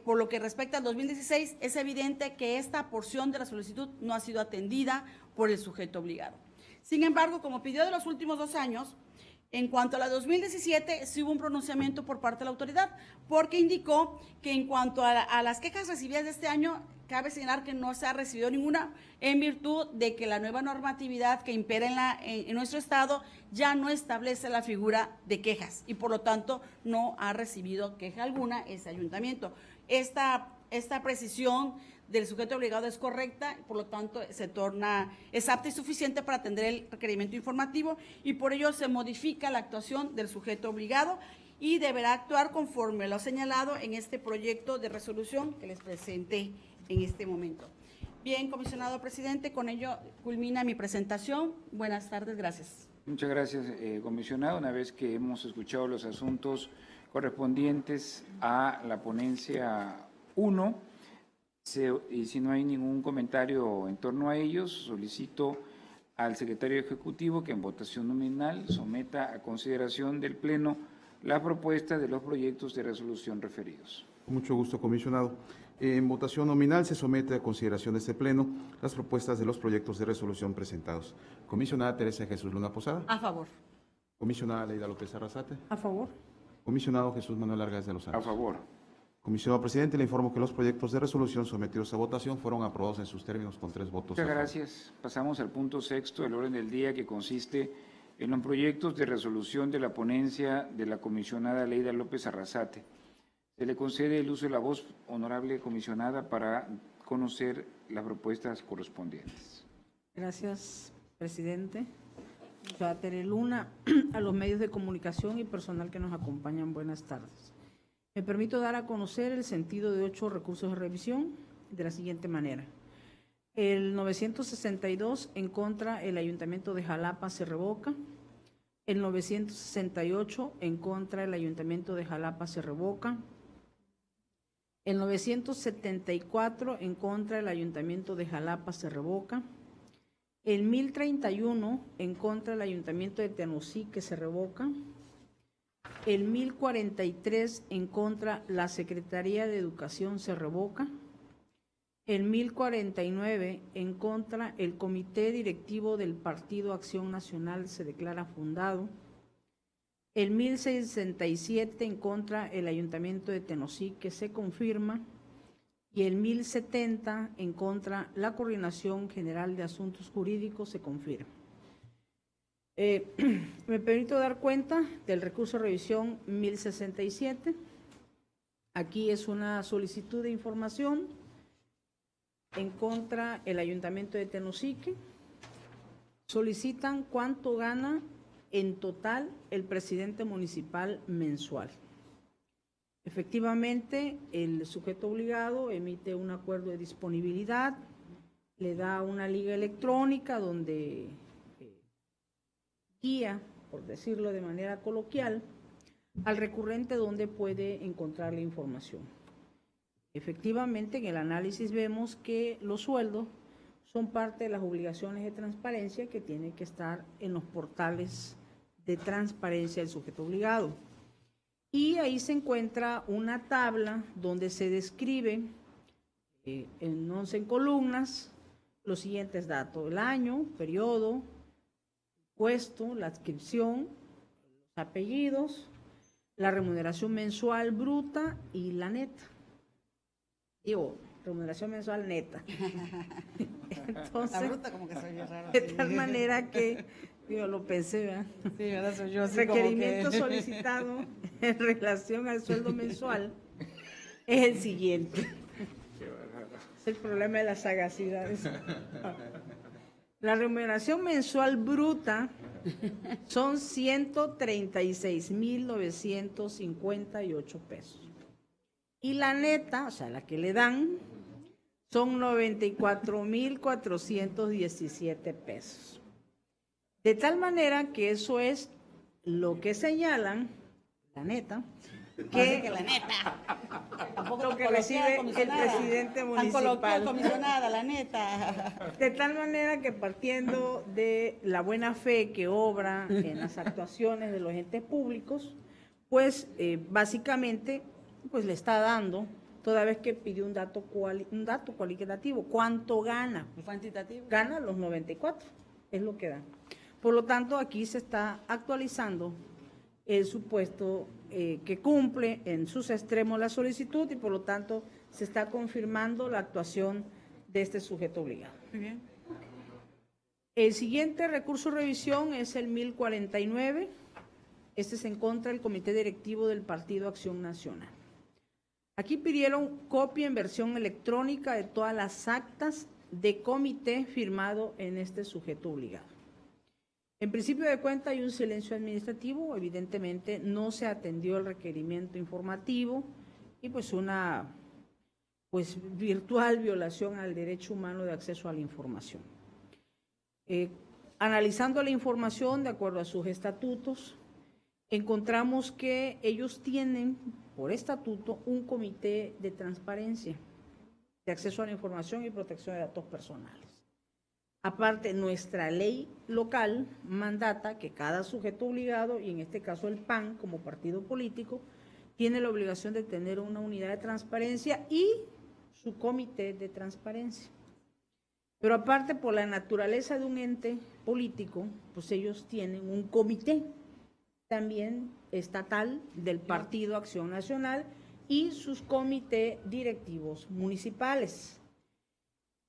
Por lo que respecta al 2016, es evidente que esta porción de la solicitud no ha sido atendida por el sujeto obligado. Sin embargo, como pidió de los últimos 2 años, en cuanto a la 2017, sí hubo un pronunciamiento por parte de la autoridad, porque indicó que en cuanto a las quejas recibidas de este año, cabe señalar que no se ha recibido ninguna en virtud de que la nueva normatividad que impera en nuestro estado ya no establece la figura de quejas y por lo tanto no ha recibido queja alguna ese ayuntamiento. Esta precisión del sujeto obligado es correcta, por lo tanto es apta y suficiente para atender el requerimiento informativo y por ello se modifica la actuación del sujeto obligado y deberá actuar conforme lo señalado en este proyecto de resolución que les presenté en este momento. Bien, comisionado presidente, con ello culmina mi presentación. Buenas tardes, gracias. Muchas gracias, comisionado. Una vez que hemos escuchado los asuntos correspondientes a la ponencia 1, y si no hay ningún comentario en torno a ellos, solicito al secretario ejecutivo que en votación nominal someta a consideración del Pleno la propuesta de los proyectos de resolución referidos. Con mucho gusto, comisionado. En votación nominal se somete a consideración de este Pleno las propuestas de los proyectos de resolución presentados. Comisionada Teresa Jesús Luna Posada. A favor. Comisionada Leida López Arrasate. A favor. Comisionado Jesús Manuel Argáez de los Santos. A favor. Comisionado presidente, le informo que los proyectos de resolución sometidos a votación fueron aprobados en sus términos con 3 votos. Muchas gracias. Pasamos al punto 6 del orden del día, que consiste en los proyectos de resolución de la ponencia de la comisionada Leida López Arrasate. Se le concede el uso de la voz, honorable comisionada, para conocer las propuestas correspondientes. Gracias, presidente. Comisionada Tere Luna, a los medios de comunicación y personal que nos acompañan, buenas tardes. Me permito dar a conocer el sentido de 8 recursos de revisión de la siguiente manera. El 962 en contra el Ayuntamiento de Jalapa se revoca. El 968 en contra el Ayuntamiento de Jalapa se revoca. El 974 en contra el Ayuntamiento de Jalapa se revoca. El 1031 en contra el Ayuntamiento de Tenosique se revoca. El 1043 en contra la Secretaría de Educación se revoca. El 1049 en contra el Comité Directivo del Partido Acción Nacional se declara fundado. El 1067 en contra el Ayuntamiento de Tenosique se confirma. Y el 1070 en contra la Coordinación General de Asuntos Jurídicos se confirma. Me permito dar cuenta del recurso de revisión 1067. Aquí es una solicitud de información en contra el Ayuntamiento de Tenosique. Solicitan cuánto gana en total el presidente municipal mensual. Efectivamente, el sujeto obligado emite un acuerdo de disponibilidad, le da una liga electrónica donde guía por decirlo de manera coloquial, al recurrente dónde puede encontrar la información. Efectivamente, en el análisis vemos que los sueldos son parte de las obligaciones de transparencia que tienen que estar en los portales de transparencia del sujeto obligado. Y ahí se encuentra una tabla donde se describe en 11 columnas los siguientes datos: el año, periodo, puesto, la adscripción, los apellidos, la remuneración mensual bruta y la neta. Digo, remuneración mensual neta. Entonces, La bruta como que soy raro. de tal manera que, yo lo pensé, ¿verdad? Sí, ¿verdad? Soy yo así Requerimiento como que... solicitado en relación al sueldo mensual es el siguiente. Es el problema de las sagacidades. La remuneración mensual bruta son 136,958 pesos. Y la neta, o sea, la que le dan, son 94,417 pesos. De tal manera que eso es lo que señalan, la neta, que la neta. Tampoco lo tan que coloquial, recibe el comisionada. presidente Tan coloquial, municipal. comisionada, la neta. De tal manera que partiendo de la buena fe que obra en las actuaciones de los entes públicos, pues básicamente pues le está dando, toda vez que pidió un dato cualitativo, ¿cuánto gana? Cuantitativo. Gana los 94, es lo que da. Por lo tanto, aquí se está actualizando el supuesto que cumple en sus extremos la solicitud y por lo tanto se está confirmando la actuación de este sujeto obligado. Muy bien. El siguiente recurso de revisión es el 1049. Este es en contra del Comité Directivo del Partido Acción Nacional. Aquí pidieron copia en versión electrónica de todas las actas de comité firmado en este sujeto obligado. En principio de cuenta hay un silencio administrativo, evidentemente no se atendió el requerimiento informativo y pues una virtual violación al derecho humano de acceso a la información. Analizando la información de acuerdo a sus estatutos, encontramos que ellos tienen por estatuto un comité de transparencia, de acceso a la información y protección de datos personales. Aparte, nuestra ley local mandata que cada sujeto obligado, y en este caso el PAN como partido político, tiene la obligación de tener una unidad de transparencia y su comité de transparencia. Pero aparte, por la naturaleza de un ente político, pues ellos tienen un comité también estatal del Partido Acción Nacional y sus comités directivos municipales.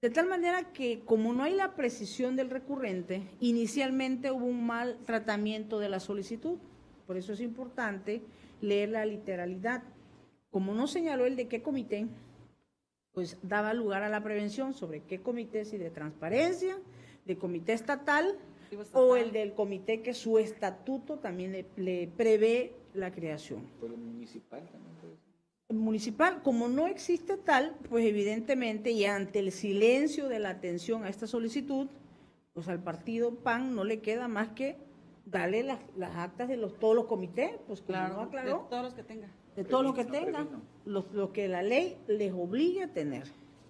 De tal manera que, como no hay la precisión del recurrente, inicialmente hubo un mal tratamiento de la solicitud. Por eso es importante leer la literalidad. Como no señaló el de qué comité, pues daba lugar a la prevención sobre qué comité, si de transparencia, de comité estatal, o el del comité que su estatuto también le prevé la creación. ¿Por el municipal también puede ser? El municipal, como no existe tal, pues evidentemente y ante el silencio de la atención a esta solicitud, pues al partido PAN no le queda más que darle las actas de todos los comités, pues como Claro, no aclaró, de todos los que tenga. de todos los que No tengan, previno. lo que la ley les obligue a tener.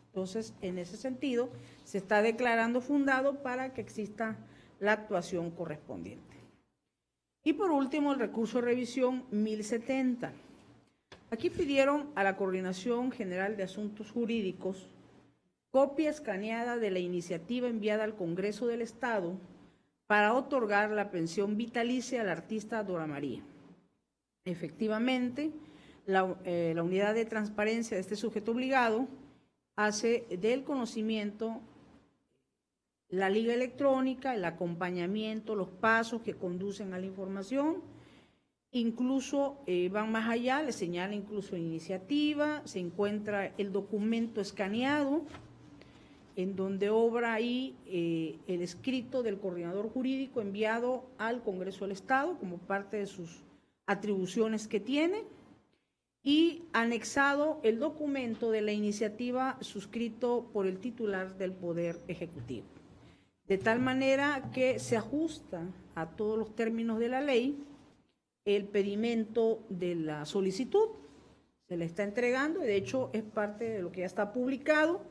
Entonces, en ese sentido, se está declarando fundado para que exista la actuación correspondiente. Y por último, el recurso de revisión 1070. Aquí pidieron a la Coordinación General de Asuntos Jurídicos copia escaneada de la iniciativa enviada al Congreso del Estado para otorgar la pensión vitalicia al artista Dora María. Efectivamente, la unidad de transparencia de este sujeto obligado hace del conocimiento la liga electrónica, el acompañamiento, los pasos que conducen a la información, incluso van más allá, le señala incluso iniciativa, se encuentra el documento escaneado, en donde obra ahí el escrito del coordinador jurídico enviado al Congreso del Estado como parte de sus atribuciones que tiene, y anexado el documento de la iniciativa suscrito por el titular del Poder Ejecutivo. de tal manera que se ajusta a todos los términos de la ley el pedimento de la solicitud. Se le está entregando, y de hecho es parte de lo que ya está publicado,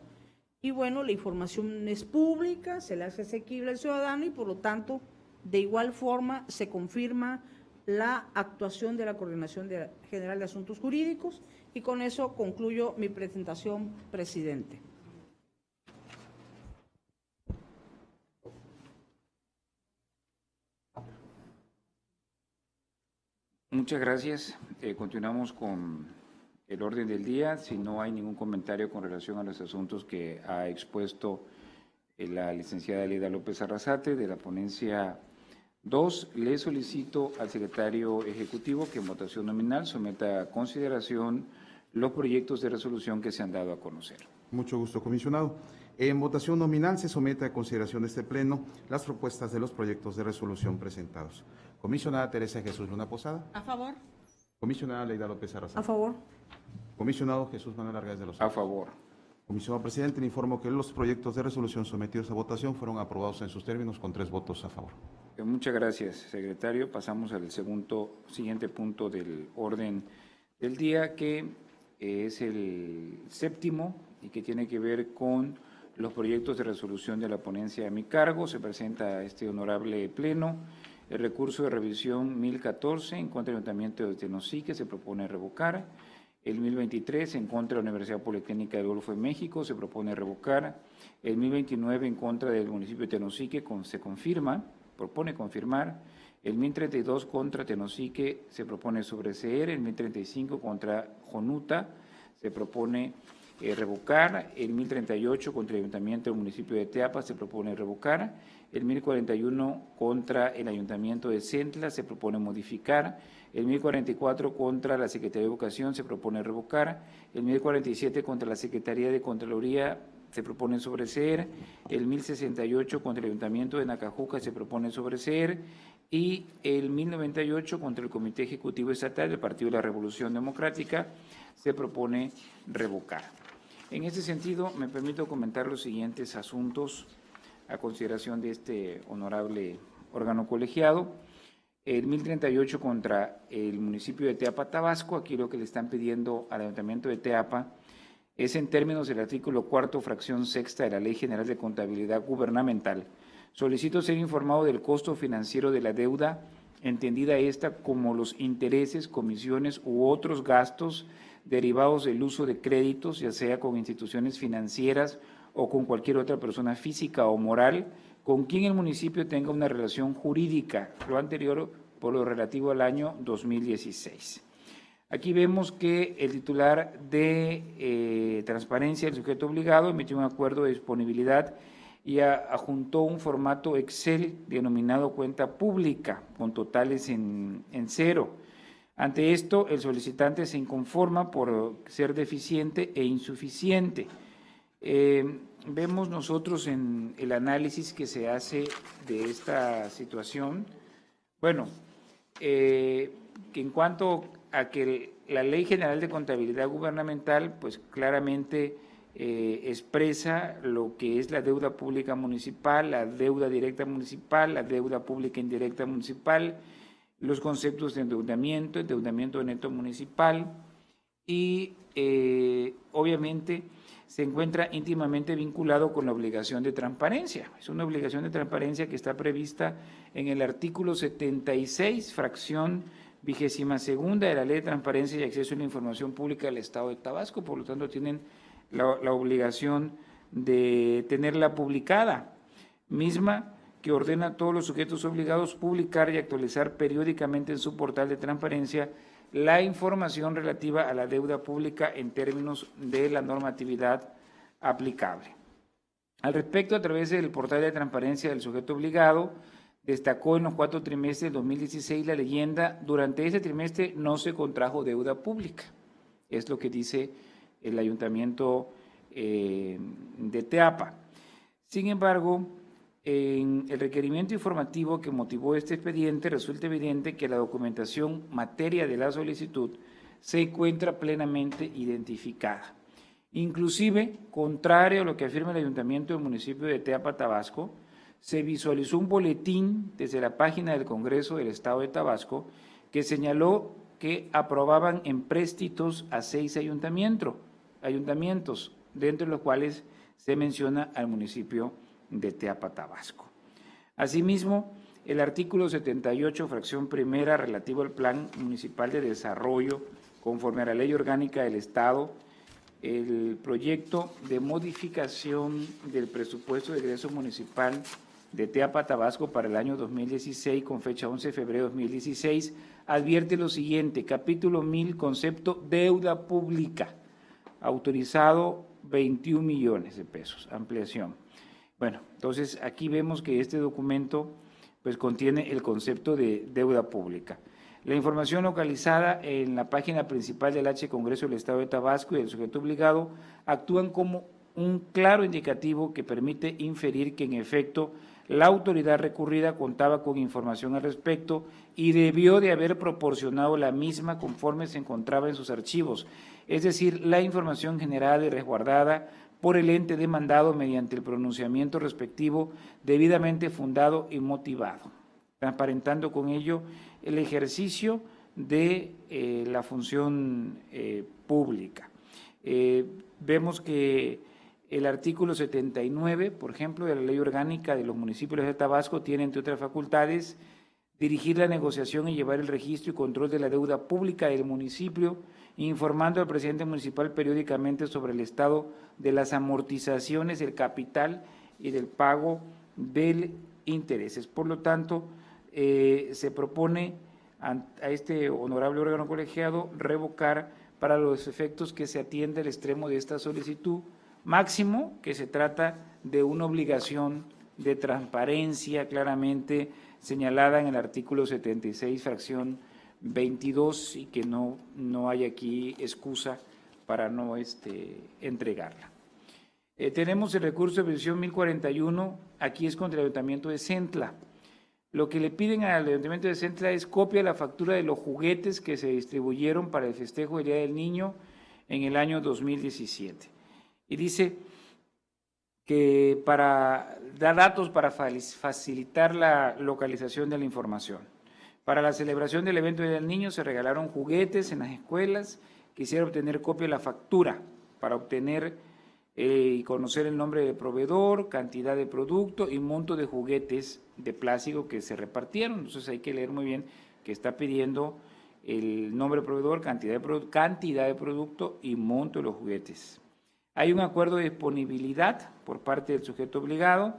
y bueno, la información es pública, se le hace asequible al ciudadano y por lo tanto, de igual forma, se confirma la actuación de la Coordinación General de Asuntos Jurídicos, y con eso concluyo mi presentación, presidente. Muchas gracias. Continuamos con el orden del día. Si no hay ningún comentario con relación a los asuntos que ha expuesto la licenciada Leda López Arrasate de la ponencia 2, le solicito al secretario ejecutivo que en votación nominal someta a consideración los proyectos de resolución que se han dado a conocer. Mucho gusto, comisionado. En votación nominal se somete a consideración de este Pleno las propuestas de los proyectos de resolución presentados. Comisionada Teresa Jesús Luna Posada. A favor. Comisionada Leda López Arrasate. A favor. Comisionado Jesús Manuel Argáez de los A favor. Comisionado presidente, le informo que los proyectos de resolución sometidos a votación fueron aprobados en sus términos con 3 votos a favor. Muchas gracias, secretario. Pasamos al siguiente punto del orden del día, que es el séptimo y que tiene que ver con los proyectos de resolución de la ponencia a mi cargo. Se presenta a este honorable pleno el recurso de revisión 1014 en contra del Ayuntamiento de Tenosique, se propone revocar. El 1023 en contra de la Universidad Politécnica del Golfo de México, se propone revocar. El 1029 en contra del municipio de Tenosique, se propone confirmar. El 1032 contra Tenosique se propone sobreseer. El 1035 contra Jonuta se propone revocar. El 1038 contra el Ayuntamiento del municipio de Teapa se propone revocar. El 1041 contra el Ayuntamiento de Centla se propone modificar. El 1044 contra la Secretaría de Educación se propone revocar. El 1047 contra la Secretaría de Contraloría se propone sobreseer. El 1068 contra el Ayuntamiento de Nacajuca se propone sobreseer. Y el 1098 contra el Comité Ejecutivo Estatal del Partido de la Revolución Democrática se propone revocar. En ese sentido, me permito comentar los siguientes asuntos a consideración de este honorable órgano colegiado. El 1038 contra el municipio de Teapa, Tabasco. Aquí lo que le están pidiendo al Ayuntamiento de Teapa es en términos del artículo 4, fracción sexta de la Ley General de Contabilidad Gubernamental. Solicito ser informado del costo financiero de la deuda, entendida esta como los intereses, comisiones u otros gastos derivados del uso de créditos, ya sea con instituciones financieras o con cualquier otra persona física o moral, con quien el municipio tenga una relación jurídica, lo anterior por lo relativo al año 2016. Aquí vemos que el titular de transparencia, el sujeto obligado, emitió un acuerdo de disponibilidad y adjuntó un formato Excel denominado cuenta pública, con totales en cero. Ante esto, el solicitante se inconforma por ser deficiente e insuficiente. Vemos nosotros en el análisis que se hace de esta situación, bueno, que en cuanto a que la Ley General de Contabilidad Gubernamental, pues claramente expresa lo que es la deuda pública municipal, la deuda directa municipal, la deuda pública indirecta municipal, los conceptos de endeudamiento neto municipal y obviamente se encuentra íntimamente vinculado con la obligación de transparencia. Es una obligación de transparencia que está prevista en el artículo 76, fracción 22ª de la Ley de Transparencia y Acceso a la Información Pública del Estado de Tabasco, por lo tanto tienen la obligación de tenerla publicada, misma que ordena a todos los sujetos obligados publicar y actualizar periódicamente en su portal de transparencia la información relativa a la deuda pública en términos de la normatividad aplicable. Al respecto, a través del portal de transparencia del sujeto obligado, destacó en los 4 trimestres del 2016 la leyenda: durante ese trimestre no se contrajo deuda pública. Es lo que dice el Ayuntamiento de Teapa. Sin embargo, en el requerimiento informativo que motivó este expediente, resulta evidente que la documentación materia de la solicitud se encuentra plenamente identificada. Inclusive, contrario a lo que afirma el Ayuntamiento del municipio de Teapa, Tabasco, se visualizó un boletín desde la página del Congreso del Estado de Tabasco que señaló que aprobaban empréstitos a 6 ayuntamientos, dentro de los cuales se menciona al municipio de Teapa, Tabasco. Asimismo, el artículo 78, fracción primera, relativo al Plan Municipal de Desarrollo, conforme a la Ley Orgánica del Estado, el proyecto de modificación del presupuesto de egreso municipal de Teapa, Tabasco para el año 2016, con fecha 11 de febrero de 2016, advierte lo siguiente: capítulo 1000, concepto deuda pública, autorizado 21 millones de pesos, ampliación. Bueno, entonces aquí vemos que este documento pues contiene el concepto de deuda pública. La información localizada en la página principal del H Congreso del Estado de Tabasco y del sujeto obligado actúan como un claro indicativo que permite inferir que en efecto la autoridad recurrida contaba con información al respecto y debió de haber proporcionado la misma conforme se encontraba en sus archivos, es decir, la información generada y resguardada por el ente demandado mediante el pronunciamiento respectivo debidamente fundado y motivado, transparentando con ello el ejercicio de la función pública. Vemos que el artículo 79, por ejemplo, de la Ley Orgánica de los Municipios de Tabasco tiene, entre otras facultades, dirigir la negociación y llevar el registro y control de la deuda pública del municipio, informando al presidente municipal periódicamente sobre el estado de las amortizaciones del capital y del pago de intereses. Por lo tanto, se propone a este honorable órgano colegiado revocar para los efectos que se atiende el extremo de esta solicitud, máximo que se trata de una obligación de transparencia claramente señalada en el artículo 76, fracción 22, y que no hay aquí excusa para no entregarla. Tenemos el recurso de petición 1041, aquí es contra el Ayuntamiento de Centla. Lo que le piden al Ayuntamiento de Centla es copia de la factura de los juguetes que se distribuyeron para el festejo del Día del Niño en el año 2017. Y dice que da datos para facilitar la localización de la información. Para la celebración del evento del Niño se regalaron juguetes en las escuelas. Quisiera obtener copia de la factura para obtener y conocer el nombre del proveedor, cantidad de producto y monto de juguetes de plástico que se repartieron. Entonces hay que leer muy bien que está pidiendo el nombre del proveedor, cantidad de producto y monto de los juguetes. Hay un acuerdo de disponibilidad por parte del sujeto obligado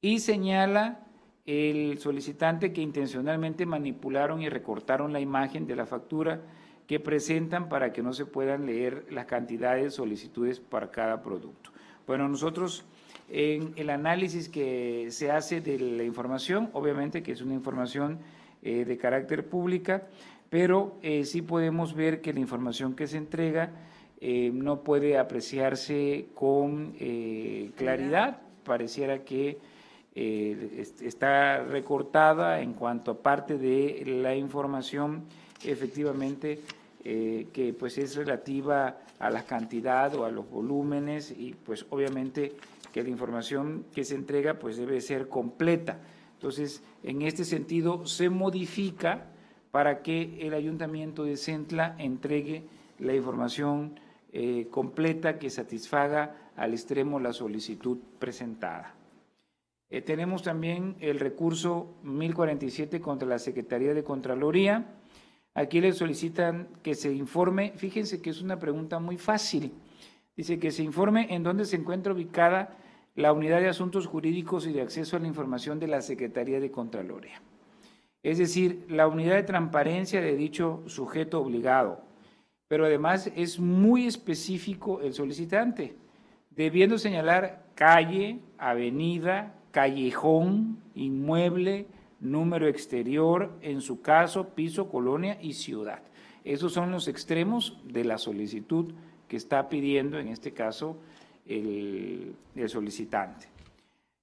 y señala el solicitante que intencionalmente manipularon y recortaron la imagen de la factura que presentan para que no se puedan leer las cantidades de solicitudes para cada producto. Bueno, nosotros en el análisis que se hace de la información, obviamente que es una información de carácter pública, pero sí podemos ver que la información que se entrega no puede apreciarse con claridad, pareciera que está recortada en cuanto a parte de la información efectivamente que pues es relativa a la cantidad o a los volúmenes, y pues obviamente que la información que se entrega pues debe ser completa. Entonces, en este sentido se modifica para que el Ayuntamiento de Centla entregue la información completa que satisfaga al extremo la solicitud presentada. Tenemos también el recurso 1047 contra la Secretaría de Contraloría. Aquí le solicitan que se informe, fíjense que es una pregunta muy fácil, dice que se informe en dónde se encuentra ubicada la Unidad de Asuntos Jurídicos y de Acceso a la Información de la Secretaría de Contraloría. Es decir, la unidad de transparencia de dicho sujeto obligado, pero además es muy específico el solicitante, debiendo señalar calle, avenida, callejón, inmueble, número exterior, en su caso, piso, colonia y ciudad. Esos son los extremos de la solicitud que está pidiendo, en este caso, el solicitante.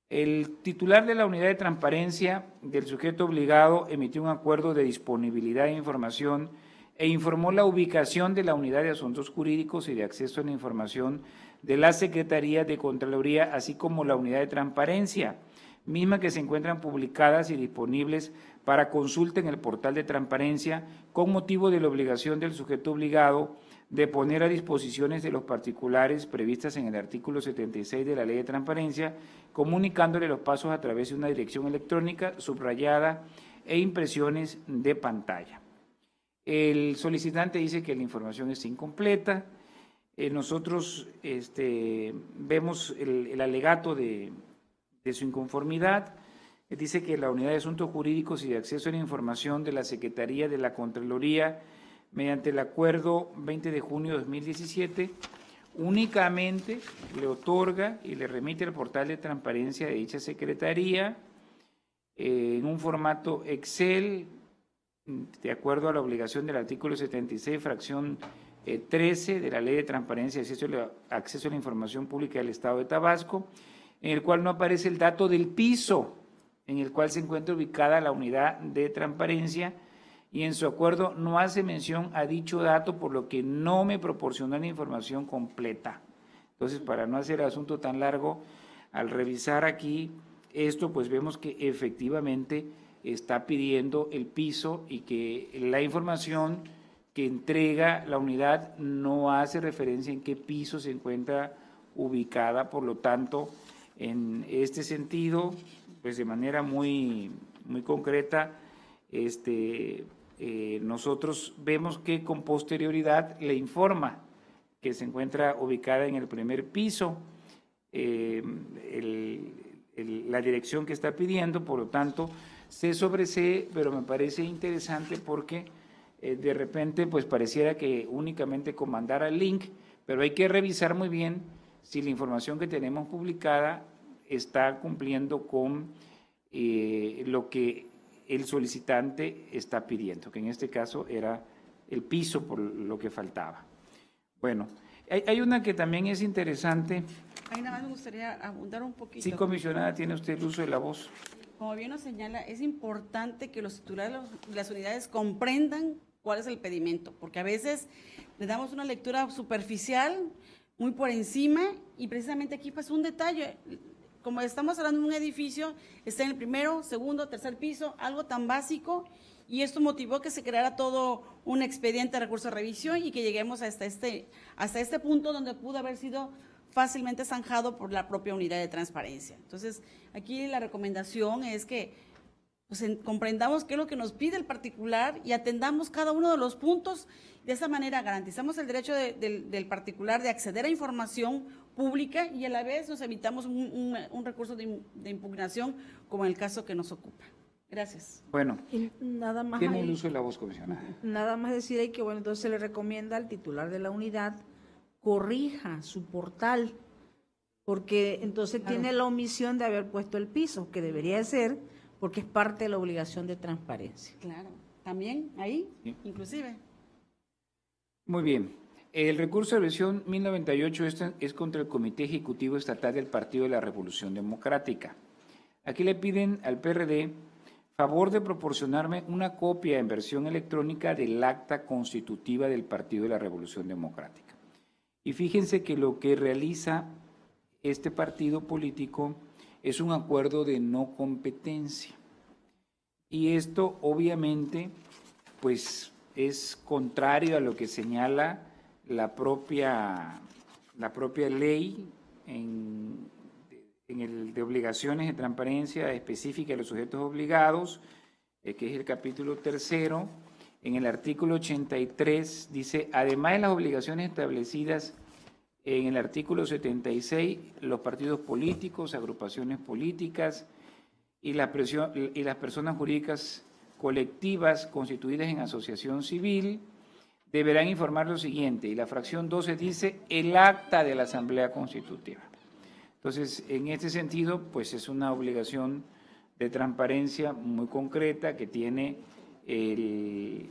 El titular de la unidad de transparencia del sujeto obligado emitió un acuerdo de disponibilidad de información e informó la ubicación de la unidad de asuntos jurídicos y de acceso a la información de la Secretaría de Contraloría, así como la unidad de transparencia, mismas que se encuentran publicadas y disponibles para consulta en el portal de transparencia con motivo de la obligación del sujeto obligado de poner a disposiciones de los particulares previstas en el artículo 76 de la Ley de Transparencia, comunicándole los pasos a través de una dirección electrónica subrayada e impresiones de pantalla. El solicitante dice que la información es incompleta. Nosotros vemos el alegato de su inconformidad. Dice que la Unidad de Asuntos Jurídicos y de Acceso a la Información de la Secretaría de la Contraloría, mediante el acuerdo 20 de junio de 2017, únicamente le otorga y le remite al portal de transparencia de dicha Secretaría en un formato Excel, de acuerdo a la obligación del artículo 76, fracción 13 de la Ley de Transparencia y Acceso a la Información Pública del Estado de Tabasco, en el cual no aparece el dato del piso en el cual se encuentra ubicada la unidad de transparencia, y en su acuerdo no hace mención a dicho dato, por lo que no me proporcionó la información completa. Entonces, para no hacer el asunto tan largo, al revisar aquí esto, pues vemos que efectivamente está pidiendo el piso y que la información que entrega la unidad no hace referencia en qué piso se encuentra ubicada. Por lo tanto, en este sentido, pues de manera muy concreta, nosotros vemos que con posterioridad le informa que se encuentra ubicada en el primer piso, la dirección que está pidiendo. Por lo tanto, C sobre C, pero me parece interesante porque de repente pues pareciera que únicamente comandara el link, pero hay que revisar muy bien si la información que tenemos publicada está cumpliendo con lo que el solicitante está pidiendo, que en este caso era el piso por lo que faltaba. Bueno, hay una que también es interesante. Ahí nada más me gustaría abundar un poquito. Sí, comisionada, tiene usted el uso de la voz. Como bien nos señala, es importante que los titulares de las unidades comprendan cuál es el pedimento, porque a veces le damos una lectura superficial, muy por encima, y precisamente aquí pues un detalle. Como estamos hablando de un edificio, está en el primero, segundo, tercer piso, algo tan básico, y esto motivó que se creara todo un expediente de recurso de revisión y que lleguemos hasta este punto donde pudo haber sido fácilmente zanjado por la propia unidad de transparencia. Entonces, aquí la recomendación es que pues, comprendamos qué es lo que nos pide el particular y atendamos cada uno de los puntos. De esa manera garantizamos el derecho del particular de acceder a información pública y a la vez nos evitamos un recurso de impugnación como en el caso que nos ocupa. Gracias. Bueno, Y nada más tiene ahí, el uso de la voz, comisionada. nada más decir ahí que, bueno, entonces se le recomienda al titular de la unidad corrija su portal, porque entonces tiene la omisión de haber puesto el piso, que debería ser, porque es parte de la obligación de transparencia. Claro, también ahí, Sí. inclusive. Muy bien. El recurso de revisión 1098 es contra el Comité Ejecutivo Estatal del Partido de la Revolución Democrática. Aquí le piden al PRD favor de proporcionarme una copia en versión electrónica del acta constitutiva del Partido de la Revolución Democrática. Y fíjense que lo que realiza este partido político es un acuerdo de no competencia. Y esto obviamente pues es contrario a lo que señala la propia ley en el de obligaciones de transparencia específica de los sujetos obligados, que es el capítulo 3, en el artículo 83, dice, además de las obligaciones establecidas en el artículo 76, los partidos políticos, agrupaciones políticas y las personas jurídicas colectivas constituidas en asociación civil deberán informar lo siguiente, y la fracción 12 dice el acta de la Asamblea Constitutiva. Entonces, en este sentido, pues es una obligación de transparencia muy concreta que tiene el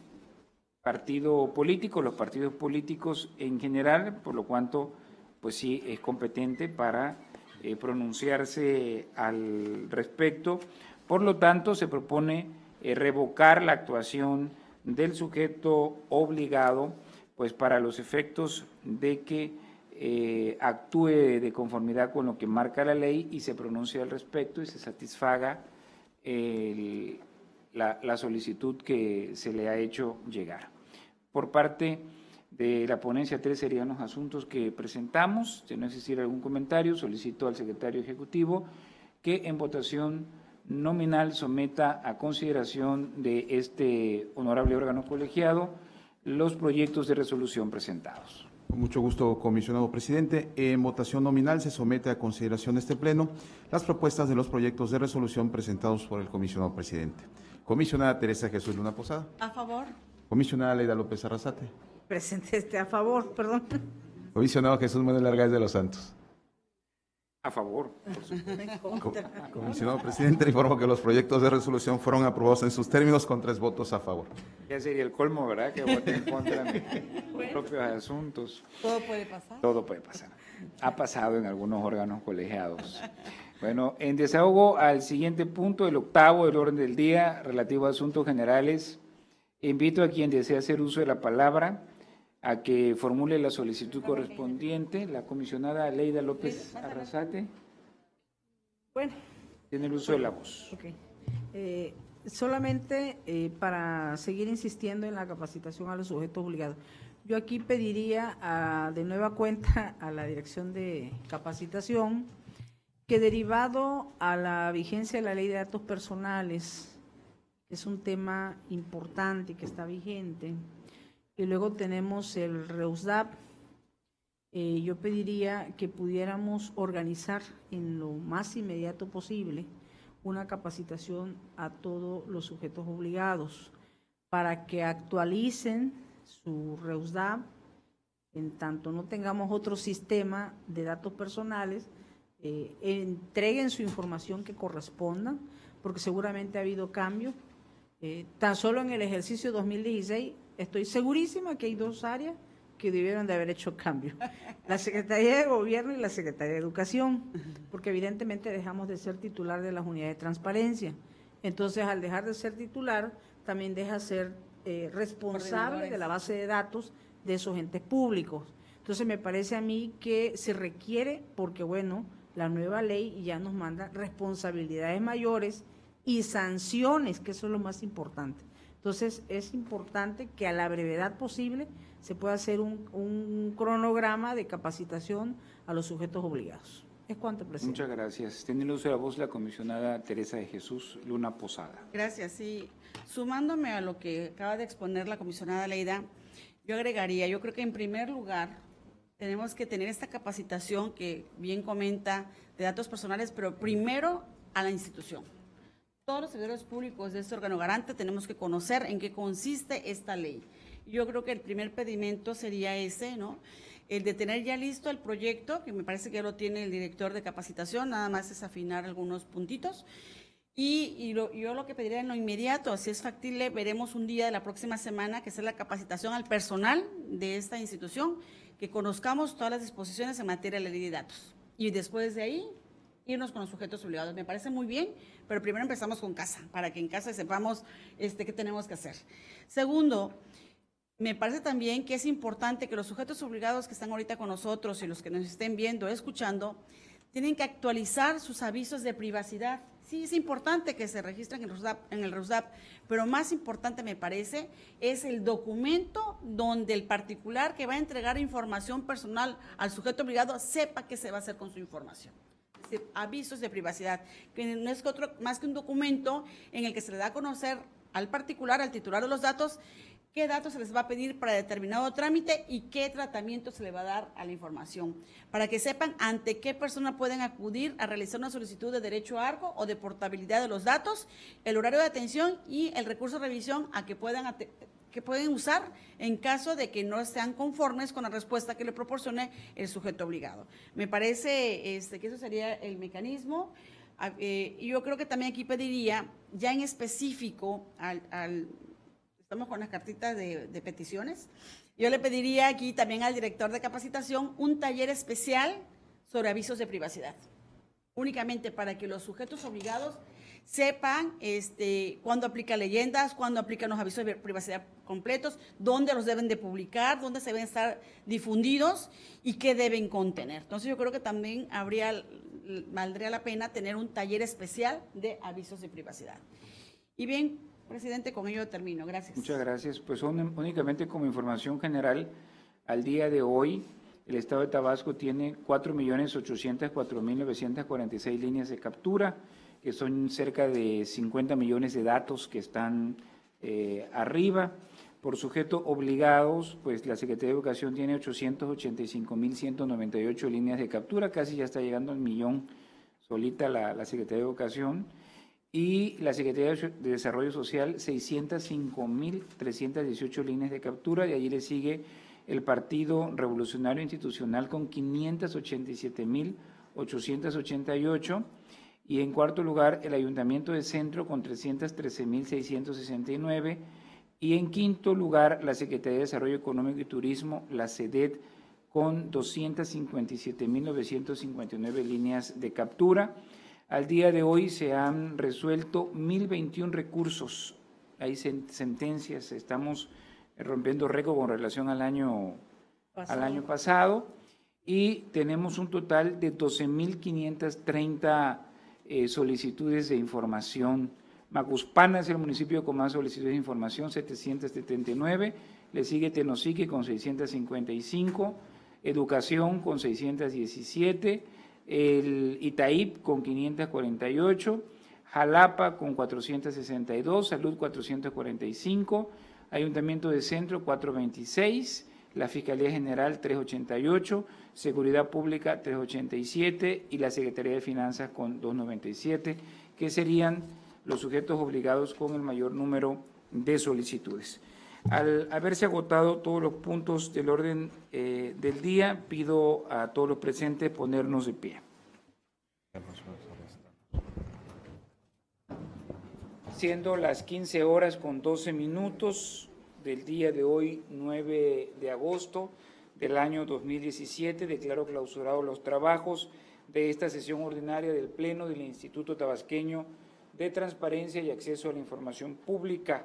partido político, los partidos políticos en general, por lo cuanto, pues sí, es competente para pronunciarse al respecto. Por lo tanto, se propone revocar la actuación del sujeto obligado, pues para los efectos de que actúe de conformidad con lo que marca la ley y se pronuncie al respecto y se satisfaga la solicitud que se le ha hecho llegar. Por parte de la ponencia 3 serían los asuntos que presentamos. Si no existiera algún comentario, solicito al secretario ejecutivo que en votación nominal someta a consideración de este honorable órgano colegiado los proyectos de resolución presentados. Con mucho gusto, comisionado presidente. En votación nominal se somete a consideración de este Pleno las propuestas de los proyectos de resolución presentados por el comisionado presidente. Comisionada Teresa Jesús Luna Posada. A favor. Comisionada Leida López Arrasate. Presente a favor, perdón. Comisionado Jesús Manuel Argáez de los Santos. A favor. Por supuesto. Comisionado presidente, le informo que los proyectos de resolución fueron aprobados en sus términos con 3 votos a favor. Ya sería el colmo, ¿verdad? Que vote en contra de mis propios asuntos. Todo puede pasar. Todo puede pasar. Ha pasado en algunos órganos colegiados. Bueno, en desahogo al siguiente punto, el 8º del orden del día, relativo a asuntos generales, invito a quien desea hacer uso de la palabra a que formule la solicitud correspondiente. La comisionada Leida López Arrasate Bueno. tiene el uso de la voz. Ok. Solamente para seguir insistiendo en la capacitación a los sujetos obligados. Yo aquí pediría de nueva cuenta a la Dirección de Capacitación que, derivado a la vigencia de la Ley de Datos Personales, que es un tema importante que está vigente, y luego tenemos el REUSDAP, yo pediría que pudiéramos organizar en lo más inmediato posible una capacitación a todos los sujetos obligados para que actualicen su REUSDAP, en tanto no tengamos otro sistema de datos personales, entreguen su información que corresponda, porque seguramente ha habido cambios. Tan solo en el ejercicio 2016, estoy segurísima que hay 2 áreas que debieron de haber hecho cambios. La Secretaría de Gobierno y la Secretaría de Educación, porque evidentemente dejamos de ser titular de las unidades de transparencia. Entonces, al dejar de ser titular, también deja de ser responsable de la base de datos de esos entes públicos. Entonces, me parece a mí que se requiere, porque bueno, la nueva ley ya nos manda responsabilidades mayores y sanciones, que eso es lo más importante. Entonces, es importante que a la brevedad posible se pueda hacer un cronograma de capacitación a los sujetos obligados. Es cuanto, presidente. Muchas gracias. Tiene el uso de la voz la comisionada Teresa de Jesús Luna Posada. Gracias. Sí, sumándome a lo que acaba de exponer la comisionada Leida, yo agregaría, yo creo que en primer lugar tenemos que tener esta capacitación que bien comenta de datos personales, pero primero a la institución. Todos los servidores públicos de este órgano garante tenemos que conocer en qué consiste esta ley. Yo creo que el primer pedimento sería ese, ¿no? El de tener ya listo el proyecto, que me parece que ya lo tiene el director de capacitación, nada más es afinar algunos puntitos. Yo lo que pediría en lo inmediato, si es factible, veremos un día de la próxima semana, que sea la capacitación al personal de esta institución, que conozcamos todas las disposiciones en materia de la ley de datos. Y después de ahí, irnos con los sujetos obligados. Me parece muy bien, pero primero empezamos con casa, para que en casa sepamos qué tenemos que hacer. Segundo, me parece también que es importante que los sujetos obligados que están ahorita con nosotros y los que nos estén viendo, escuchando, tienen que actualizar sus avisos de privacidad. Sí, es importante que se registren en el REUSDAP, pero más importante me parece es el documento donde el particular que va a entregar información personal al sujeto obligado sepa qué se va a hacer con su información. Avisos de privacidad, que no es más que un documento en el que se le da a conocer al particular, al titular de los datos, qué datos se les va a pedir para determinado trámite y qué tratamiento se le va a dar a la información, para que sepan ante qué persona pueden acudir a realizar una solicitud de derecho a arco o de portabilidad de los datos, el horario de atención y el recurso de revisión a que pueden usar en caso de que no estén conformes con la respuesta que le proporcione el sujeto obligado. Me parece que eso sería el mecanismo. Yo creo que también aquí pediría, ya en específico, estamos con las cartitas de peticiones, yo le pediría aquí también al director de capacitación un taller especial sobre avisos de privacidad, únicamente para que los sujetos obligados sepan cuándo aplica leyendas, cuándo aplican los avisos de privacidad completos, dónde los deben de publicar, dónde se deben estar difundidos y qué deben contener. Entonces yo creo que también valdría la pena tener un taller especial de avisos de privacidad. Y bien, presidente, con ello termino. Gracias. Muchas gracias. Pues únicamente como información general, al día de hoy, el Estado de Tabasco tiene 4.804.946 líneas de captura, que son cerca de 50 millones de datos que están arriba. Por sujeto obligados, pues la Secretaría de Educación tiene 885.198 líneas de captura, casi ya está llegando al millón solita la Secretaría de Educación. Y la Secretaría de Desarrollo Social, 605.318 líneas de captura, y allí le sigue el Partido Revolucionario Institucional con 587.888, y en cuarto lugar el Ayuntamiento de Centro con 313.669, y en quinto lugar la Secretaría de Desarrollo Económico y Turismo, la SEDET, con 257.959 líneas de captura. Al día de hoy se han resuelto 1.021 recursos, hay sentencias, estamos rompiendo récord con relación al año pasado, y tenemos un total de 12.530 solicitudes de información. Macuspana es el municipio con más solicitudes de información, 779, le sigue Tenosique con 655, Educación con 617, el Itaip con 548, Jalapa con 462, Salud 445, Ayuntamiento de Centro 426, la Fiscalía General 388, Seguridad Pública 387 y la Secretaría de Finanzas con 297, que serían los sujetos obligados con el mayor número de solicitudes. Al haberse agotado todos los puntos del orden del día, pido a todos los presentes ponernos de pie. Siendo las 15 horas con 12 minutos del día de hoy, 9 de agosto del año 2017, declaro clausurados los trabajos de esta sesión ordinaria del Pleno del Instituto Tabasqueño de Transparencia y Acceso a la Información Pública,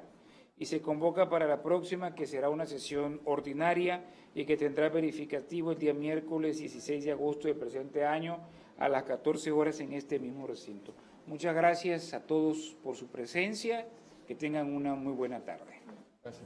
y se convoca para la próxima, que será una sesión ordinaria y que tendrá verificativo el día miércoles 16 de agosto del presente año a las 14 horas en este mismo recinto. Muchas gracias a todos por su presencia, que tengan una muy buena tarde. Gracias.